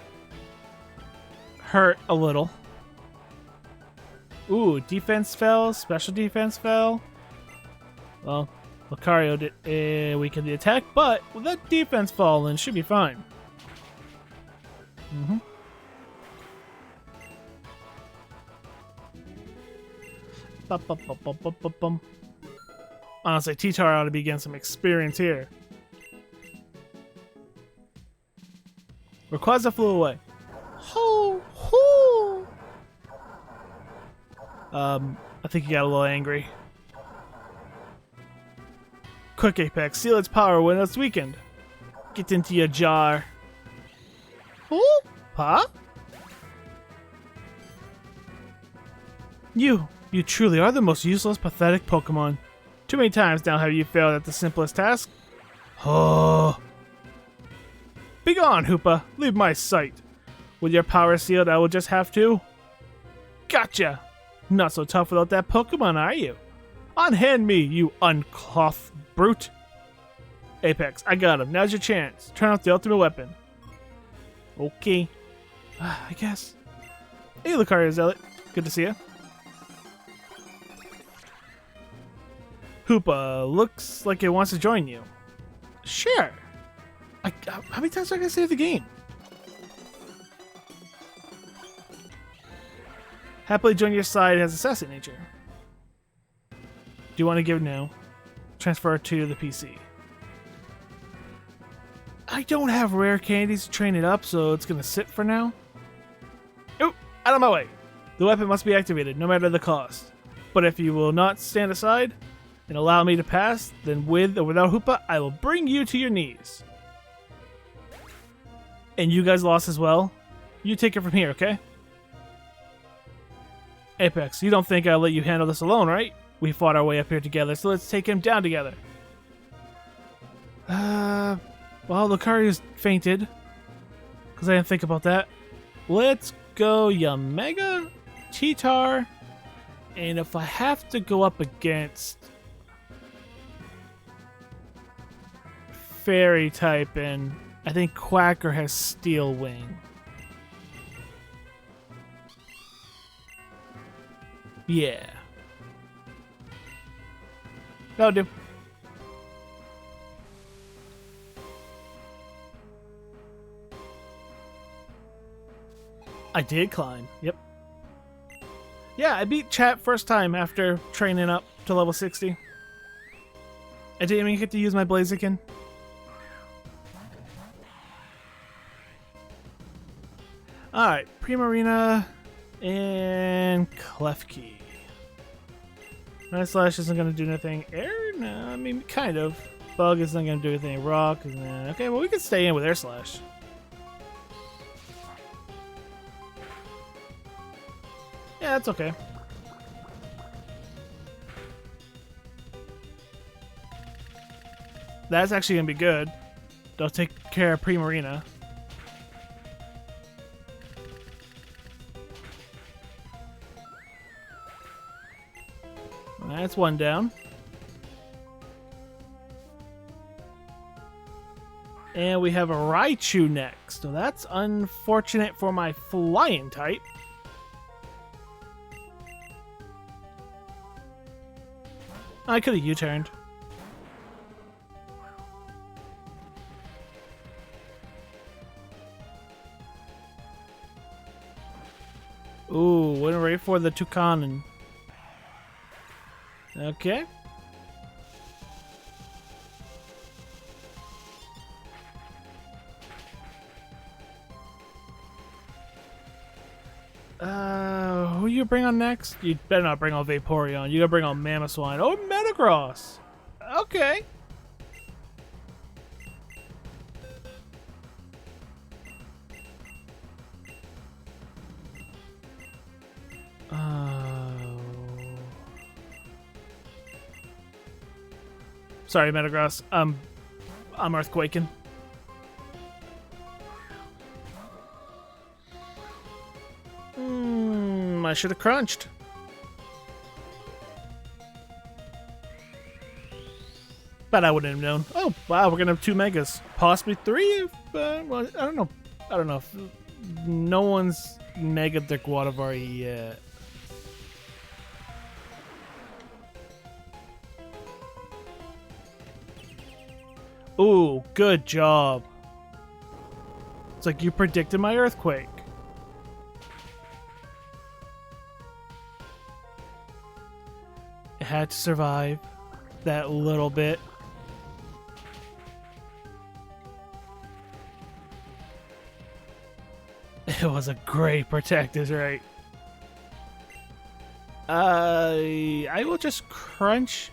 Hurt a little. Ooh, defense fell. Special defense fell. Well, Lucario did weaken the attack, but with that defense falling, should be fine. Honestly, T-Tar ought to be getting some experience here. Rayquaza flew away. Ho, ho. I think he got a little angry. Quick, Apex, seal its power when it's weakened. Get into your jar. Oh, huh? You truly are the most useless, pathetic Pokemon. Too many times now have you failed at the simplest task. Oh. Begone, Hoopa. Leave my sight. With your power sealed, I will just have to... Gotcha! Not so tough without that Pokemon, are you? Unhand me, you unclothed brute. Apex, I got him. Now's your chance. Turn off the ultimate weapon. Okay. I guess. Hey, Lucario Zealot. Good to see you. Hoopa looks like it wants to join you. Sure. How many times am I going to save the game? Happily join your side has assassin nature. Do you want to give now? Transfer to the PC. I don't have rare candies to train it up, so it's going to sit for now. Oh, out of my way. The weapon must be activated, no matter the cost. But if you will not stand aside and allow me to pass, then with or without Hoopa, I will bring you to your knees. And you guys lost as well. You take it from here, okay? Apex, you don't think I'll let you handle this alone, right? We fought our way up here together, so let's take him down together. Well, Lucarius fainted. Because I didn't think about that. Let's go Yamega, Cheetar, and if I have to go up against Fairy type, and I think Quacker has Steel Wing. Yeah. That'll do. I did climb. Yep. Yeah, I beat Chat first time after training up to level 60. I didn't even get to use my Blaziken. Alright, Primarina and Klefki. My Slash isn't going to do anything. Air? No, I mean, kind of. Bug isn't going to do anything. Rock? Okay, well, we can stay in with Air Slash. Yeah, that's okay. That's actually going to be good. They'll take care of Primarina. That's one down. And we have a Raichu next. So that's unfortunate for my flying type. I could have U-turned. Ooh, went right for the Toucanon. Okay. Who you bring on next? You better not bring on Vaporeon. You gotta bring on Mamoswine. Oh, Metagross. Okay. Sorry, Metagross. I'm earthquaking. I should have crunched. But I wouldn't have known. Oh, wow, we're gonna have 2 megas. Possibly 3 if, well, I don't know. I don't know if no one's mega their Guadavari yet. Ooh, good job. It's like you predicted my earthquake. It had to survive that little bit. It was a great protector's right. I will just crunch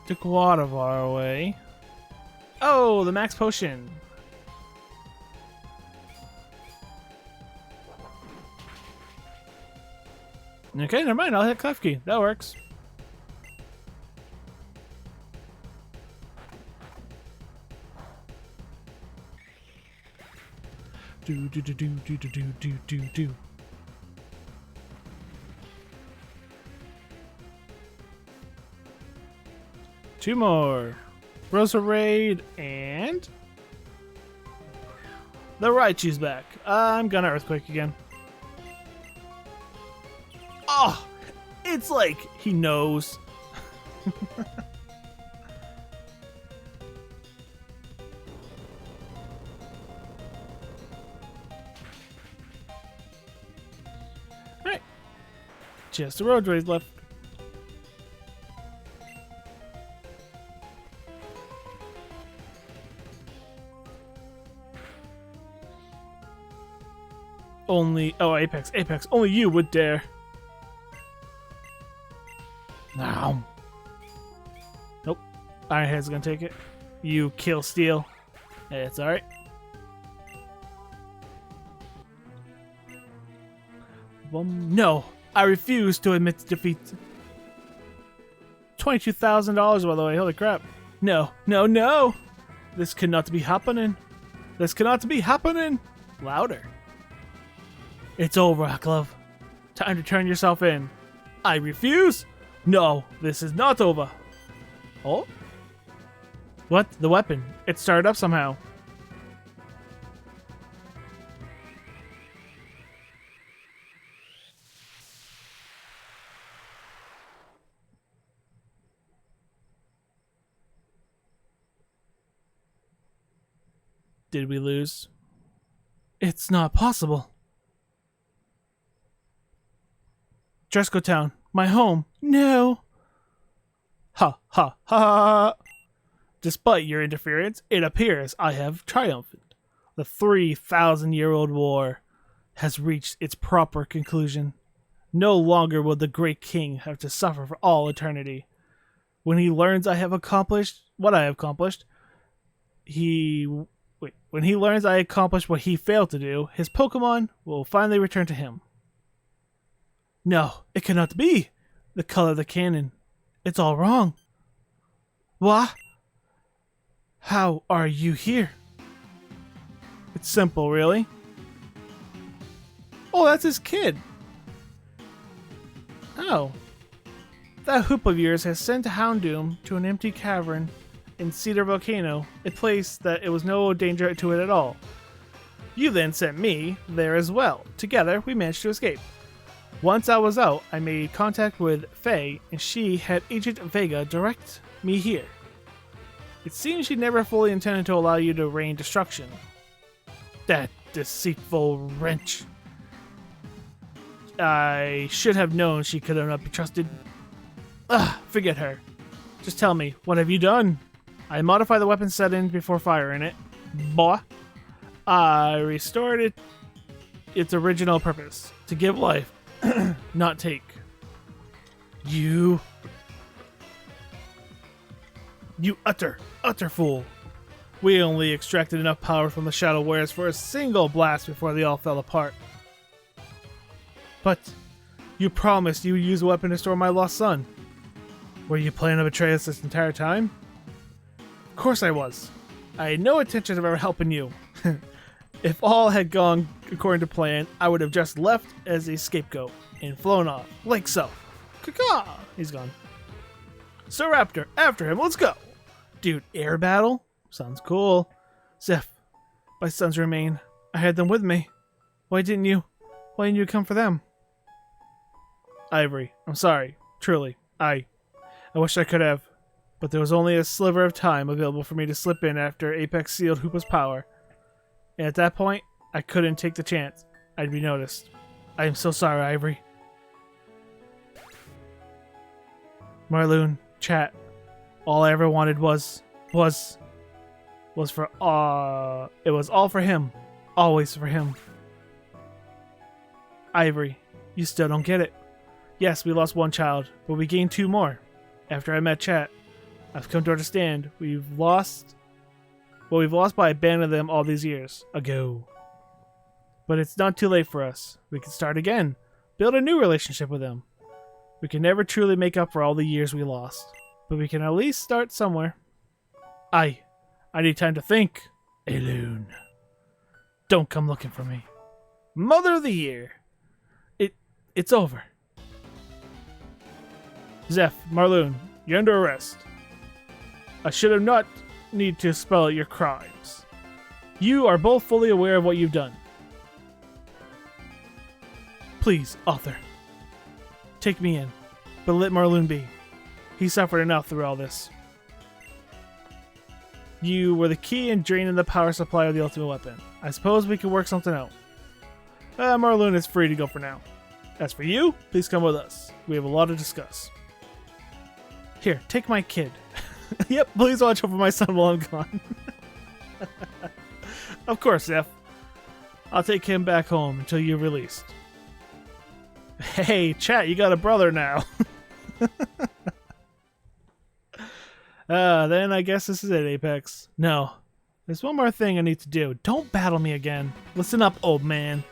the Guadavar away. Oh, the max potion. Okay, never mind. I'll hit Klefki. That works. Do. 2 more. Roserade and the Raichu's back. I'm gonna earthquake again. Oh, it's like he knows. Alright. Just the road race left. Only, oh, Apex, only you would dare. No. Nope. Ironhead's gonna take it. You kill Steel. Hey, it's alright. No. I refuse to admit defeat. $22,000, by the way. Holy crap. No, no, no. This cannot be happening. This cannot be happening. Louder. It's over, Aklov. Time to turn yourself in. I refuse. No, this is not over. Oh? What? The weapon. It started up somehow. Did we lose? It's not possible. Dresco Town, my home. No. Ha ha ha. Despite your interference, it appears I have triumphed. The 3,000-year-old war has reached its proper conclusion. No longer will the great king have to suffer for all eternity. When he learns I have accomplished what I have accomplished, when he learns I accomplished what he failed to do, his Pokemon will finally return to him. No, it cannot be. The color of the cannon. It's all wrong. What? How are you here? It's simple, really. Oh, that's his kid. Oh. That hoop of yours has sent Houndoom to an empty cavern in Cedar Volcano, a place that it was no danger to it at all. You then sent me there as well. Together, we managed to escape. Once I was out, I made contact with Faye, and she had Agent Vega direct me here. It seems she never fully intended to allow you to rain destruction. That deceitful wretch. I should have known she could not be trusted. Ugh, forget her. Just tell me, what have you done? I modified the weapon setting before firing it. Boah. I restored it its original purpose. To give life, not take. You utter fool. We only extracted enough power from the Shadow Warriors for a single blast before they all fell apart. But you promised you would use a weapon to restore my lost son. Were you planning to betray us this entire time? Of course I was. I had no intention of ever helping you. If all had gone according to plan, I would have just left as a scapegoat and flown off, like so. Caw! He's gone. So Raptor, after him, let's go! Dude, air battle? Sounds cool. Zeph, my sons remain. I had them with me. Why didn't you come for them? Ivory, I'm sorry. Truly. I wish I could have. But there was only a sliver of time available for me to slip in after Apex sealed Hoopa's power. And at that point, I couldn't take the chance. I'd be noticed. I am so sorry, Ivory. Marloon, chat. All I ever wanted was for it was all for him. Always for him. Ivory, you still don't get it. Yes, we lost one child, but we gained two more. After I met Chat, I've come to understand we've lost by abandoning them all these years ago. But it's not too late for us. We can start again. Build a new relationship with them. We can never truly make up for all the years we lost. But we can at least start somewhere. I need time to think. Alone. Don't come looking for me. Mother of the Year. It's over. Zeph, Marloon, you're under arrest. I should have not need to spell out your crimes. You are both fully aware of what you've done. Please, author. Take me in, but let Marloon be. He suffered enough through all this. You were the key in draining the power supply of the ultimate weapon. I suppose we can work something out. Marloon is free to go for now. As for you, please come with us. We have a lot to discuss. Here, take my kid. Yep, please watch over my son while I'm gone. Of course, Zeph. I'll take him back home until you're released. Hey, chat, you got a brother now. Then I guess this is it, Apex. No. There's one more thing I need to do. Don't battle me again. Listen up, old man.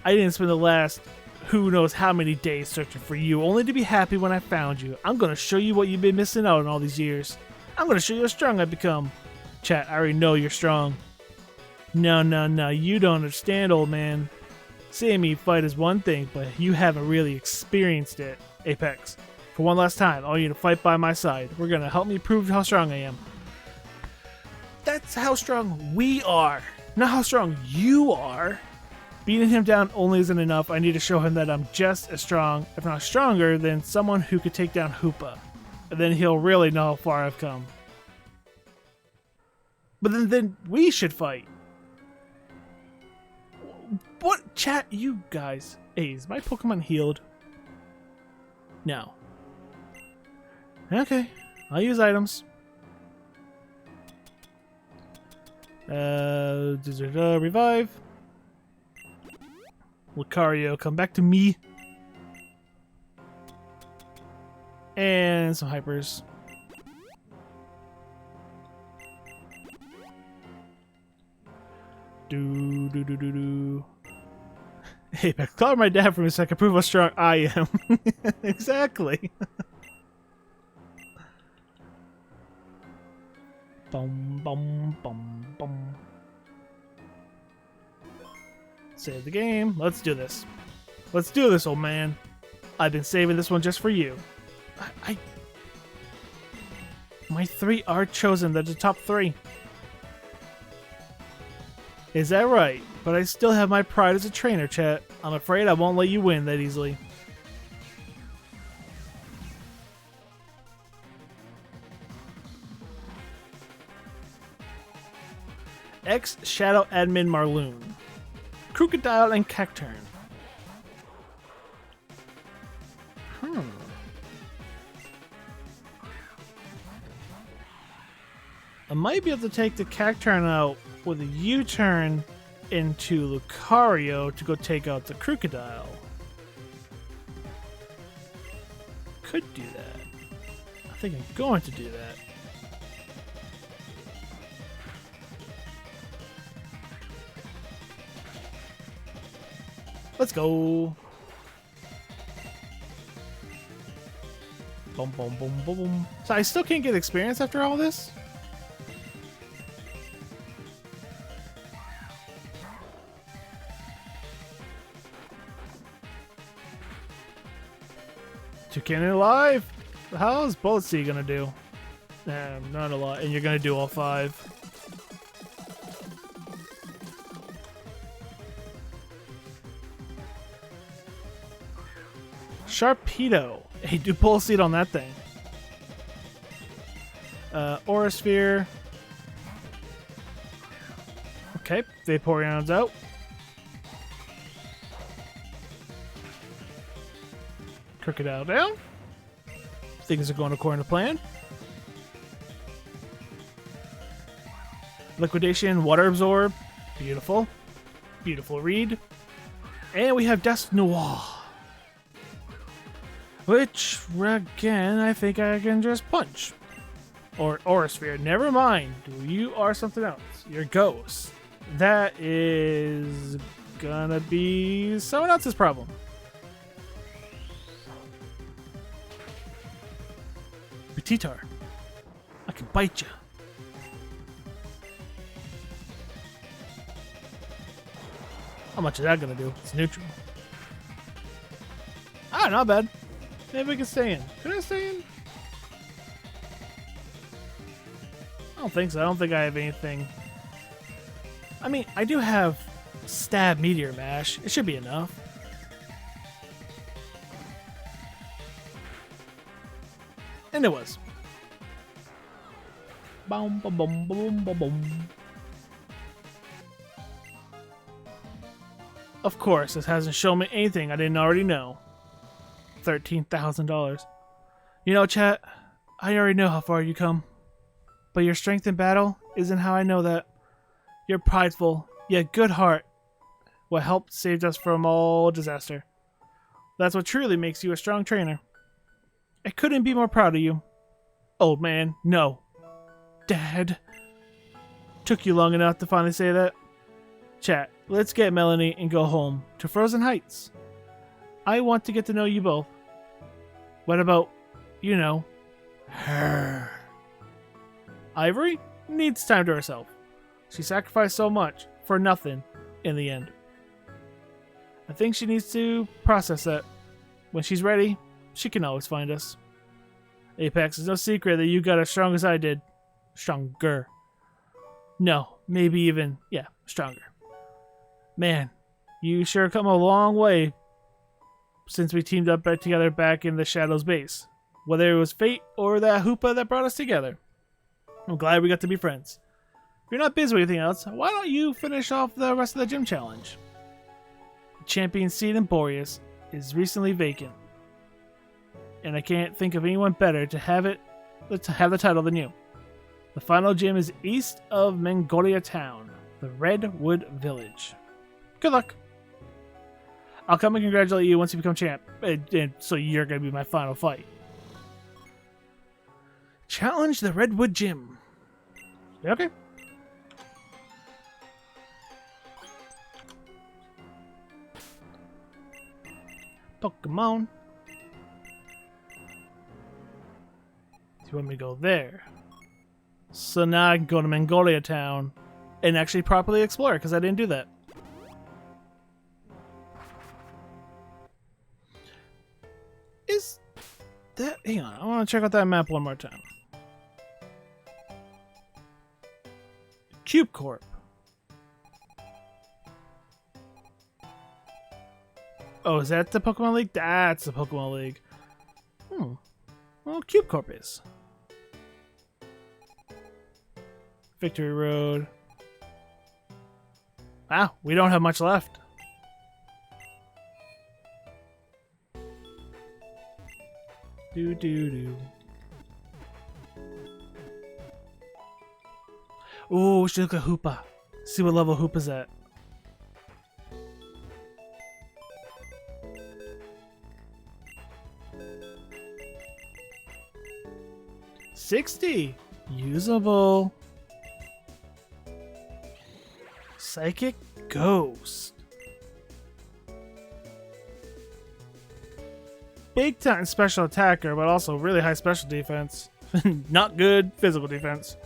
I didn't spend the last who knows how many days searching for you, only to be happy when I found you. I'm gonna show you what you've been missing out on all these years. I'm gonna show you how strong I've become. Chat, I already know you're strong. No, you don't understand, old man. Seeing me fight is one thing, but you haven't really experienced it. Apex, for one last time, I want you to fight by my side. We're gonna help me prove how strong I am. That's how strong we are, not how strong you are. Beating him down only isn't enough. I need to show him that I'm just as strong, if not stronger, than someone who could take down Hoopa. And then he'll really know how far I've come. But then we should fight. What? Chat, you guys. Hey, is my Pokemon healed? No. Okay, I'll use items. Revive. Lucario, come back to me. And some hypers. Do. Apex, call my dad for me so I can prove how strong I am. Exactly. Bum. Save the game. Let's do this. Let's do this, old man. I've been saving this one just for you. My 3 are chosen. They're the top 3. Is that right? But I still have my pride as a trainer, chat. I'm afraid I won't let you win that easily. X Shadow Admin Marloon. Crocodile and Cacturn. I might be able to take the Cacturn out with a U-turn into Lucario to go take out the Crocodile. Could do that. I think I'm going to do that. Let's go. Boom. So I still can't get experience after all this? Toucan alive! How's Bullet Seed gonna do? Not a lot, and you're gonna do all 5. Sharpedo. Hey, do Bullet Seed on that thing. Aura Sphere. Okay, Vaporeon's out. Crocodile down. Things are going according to plan. Liquidation, Water Absorb. Beautiful. Beautiful read. And we have Dust Noir. Which, again, I think I can just punch. Or Aura Sphere. Never mind. You are something else. You're Ghost. That is gonna be someone else's problem. Petitar. I can bite you. How much is that gonna do? It's neutral. Ah, not bad. Maybe we can stay in. Can I stay in? I don't think so. I don't think I have anything. I mean, I do have Stab Meteor Mash. It should be enough. And it was. Boom, boom, boom, boom, boom, boom. Of course, this hasn't shown me anything I didn't already know. $13,000. You know, chat, I already know how far you come. But your strength in battle isn't how I know that. Your prideful, yet good heart, what helped save us from all disaster. That's what truly makes you a strong trainer. I couldn't be more proud of you. Old man, no. Dad. Took you long enough to finally say that? Chat, let's get Melanie and go home to Frozen Heights. I want to get to know you both. What about, you know, her? Ivory needs time to herself. She sacrificed so much for nothing in the end. I think she needs to process that. When she's ready, she can always find us. Apex, it's no secret that you got as strong as I did. Stronger. No, maybe even, yeah, stronger. Man, you sure come a long way since we teamed up together back in the Shadows base. Whether it was fate or that Hoopa that brought us together. I'm glad we got to be friends. If you're not busy with anything else, why don't you finish off the rest of the gym challenge? The champion seat in Boreas is recently vacant. And I can't think of anyone better to have the title than you. The final gym is east of Mongolia Town, the Redwood Village. Good luck. I'll come and congratulate you once you become champ, and so you're going to be my final fight. Challenge the Redwood Gym. Okay. Pokemon. You want me to go there? So now I can go to Mongolia Town and actually properly explore, because I didn't do that. Is that... Hang on, I want to check out that map one more time. Cube Corp. Oh, is that the Pokemon League? That's the Pokemon League. Well, Cube Corp is. Victory Road. Wow, we don't have much left. Do. Ooh, we should look at Hoopa. See what level Hoopa's at. $60. Usable. Psychic Ghost. Big time special attacker, but also really high special defense. Not good physical defense.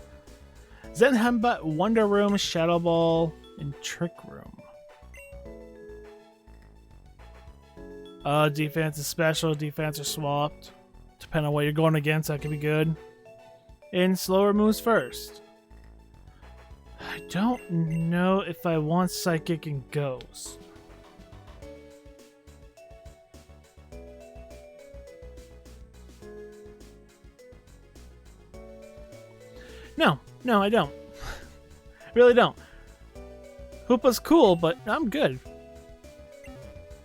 Zen Headbutt, Wonder Room, Shadow Ball, and Trick Room. Defense is special, defense are swapped. Depending on what you're going against, that could be good. And slower moves first. I don't know if I want Psychic and Ghost. No, I don't. Really don't. Hoopa's cool, but I'm good.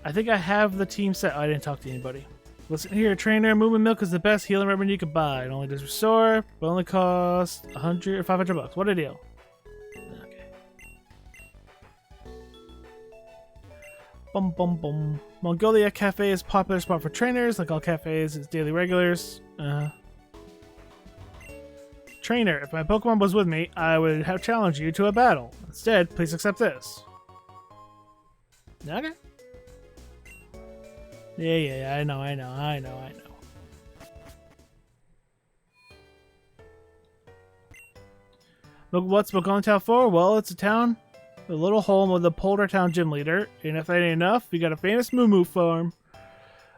I think I have the team set. Oh, I didn't talk to anybody. Listen here, trainer. Movement Milk is the best healing remedy you can buy. It only does restore, but only costs 100 or 500 bucks. What a deal. Okay. Boom. Mongolia Cafe is a popular spot for trainers. Like all cafes, it's daily regulars. Trainer, if my Pokemon was with me, I would have challenged you to a battle. Instead, please accept this. Okay. Yeah, I know. Look, what's Pokemon Town for? Well, it's a town, a little home of the Polder Town gym leader, and if that ain't enough, we got a famous Moo farm.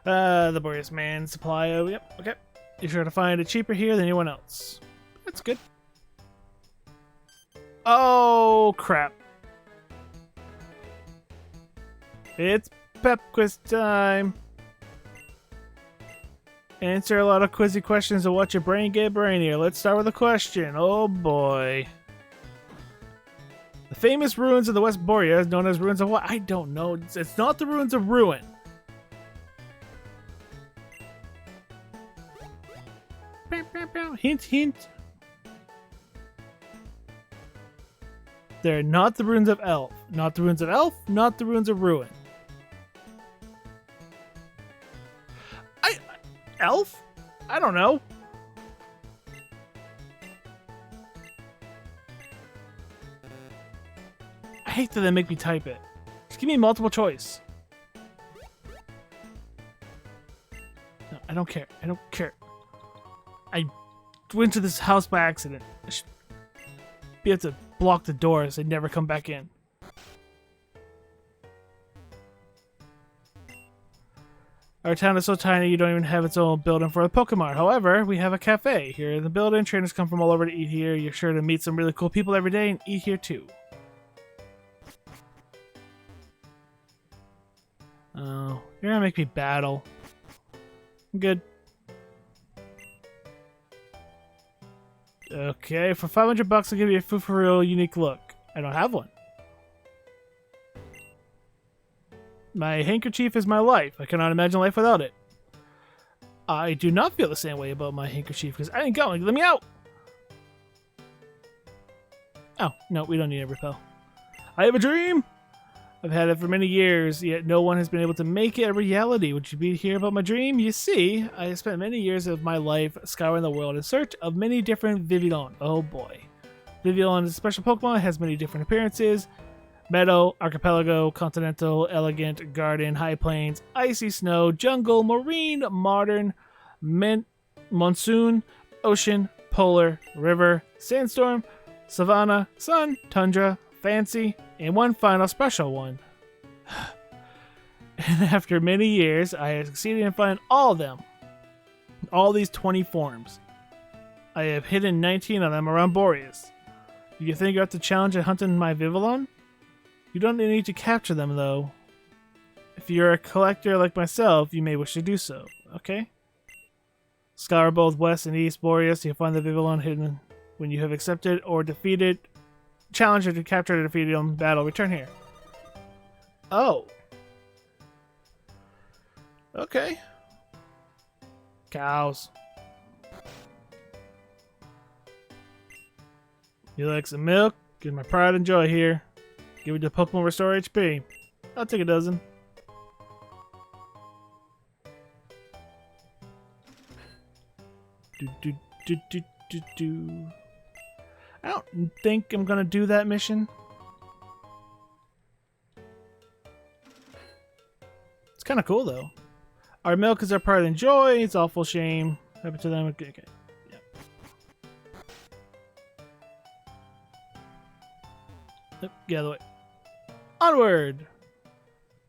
The Boreas Man supply of, yep, okay. You're sure to find it cheaper here than anyone else. That's good. Oh, crap. It's Pep Quiz time. Answer a lot of quizzy questions to watch your brain get brainier. Let's start with a question. Oh, boy. The famous ruins of the West Boreas, known as ruins of what? I don't know. It's not the ruins of Ruin. Hint. They're not the ruins of Elf. Not the ruins of Elf, not the ruins of Ruin. Elf? I don't know. I hate that they make me type it. Just give me multiple choice. I don't care. I don't care. I went to this house by accident. I should be able to block the doors and never come back in. Our town is so tiny you don't even have its own building for the Pokemon. However, we have a cafe here in the building. Trainers come from all over to eat here. You're sure to meet some really cool people every day and eat here too. Oh, you're gonna make me battle. I'm good. Okay, for 500 bucks I'll give you a Foo-for-Real unique look. I don't have one. My handkerchief is my life. I cannot imagine life without it. I do not feel the same way about my handkerchief because I ain't going. Let me out! Oh, no, we don't need a repel. I have a dream! I've had it for many years, yet no one has been able to make it a reality. Would you be here about my dream? You see, I have spent many years of my life scouring the world in search of many different Vivillon. Oh boy. Vivillon is a special Pokemon, has many different appearances. Meadow, Archipelago, Continental, Elegant, Garden, High Plains, Icy Snow, Jungle, Marine, Modern, Monsoon, Ocean, Polar, River, Sandstorm, Savannah, Sun, Tundra, Fancy, and one final special one. And after many years, I have succeeded in finding all of them. All these 20 forms. I have hidden 19 of them around Boreas. Do you think you're up to challenge at hunting my Vivillon? You don't need to capture them, though. If you're a collector like myself, you may wish to do so. Okay? Scour both West and East Boreas. You'll find the Vivillon hidden when you have accepted or defeated. Challenge to capture or defeat them in battle. Return here. Oh. Okay. Cows. You like some milk? Get my pride and joy here. Give it to Pokemon Restore HP. I'll take a dozen. I don't think I'm gonna do that mission. It's kind of cool though. Our milk is our pride and joy. It's awful shame. Happen to them. Okay. Yeah. Get out of the way. Onward!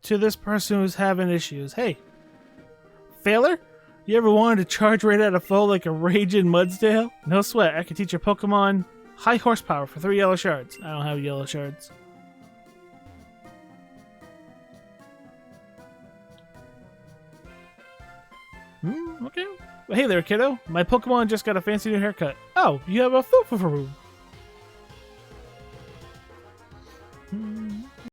To this person who's having issues. Hey, Failer? You ever wanted to charge right at a foe like a raging Mudsdale? No sweat, I can teach your Pokemon high horsepower for 3 yellow shards. I don't have yellow shards. Okay. Well, hey there, kiddo. My Pokemon just got a fancy new haircut. Oh, you have a Foo-for-Roo.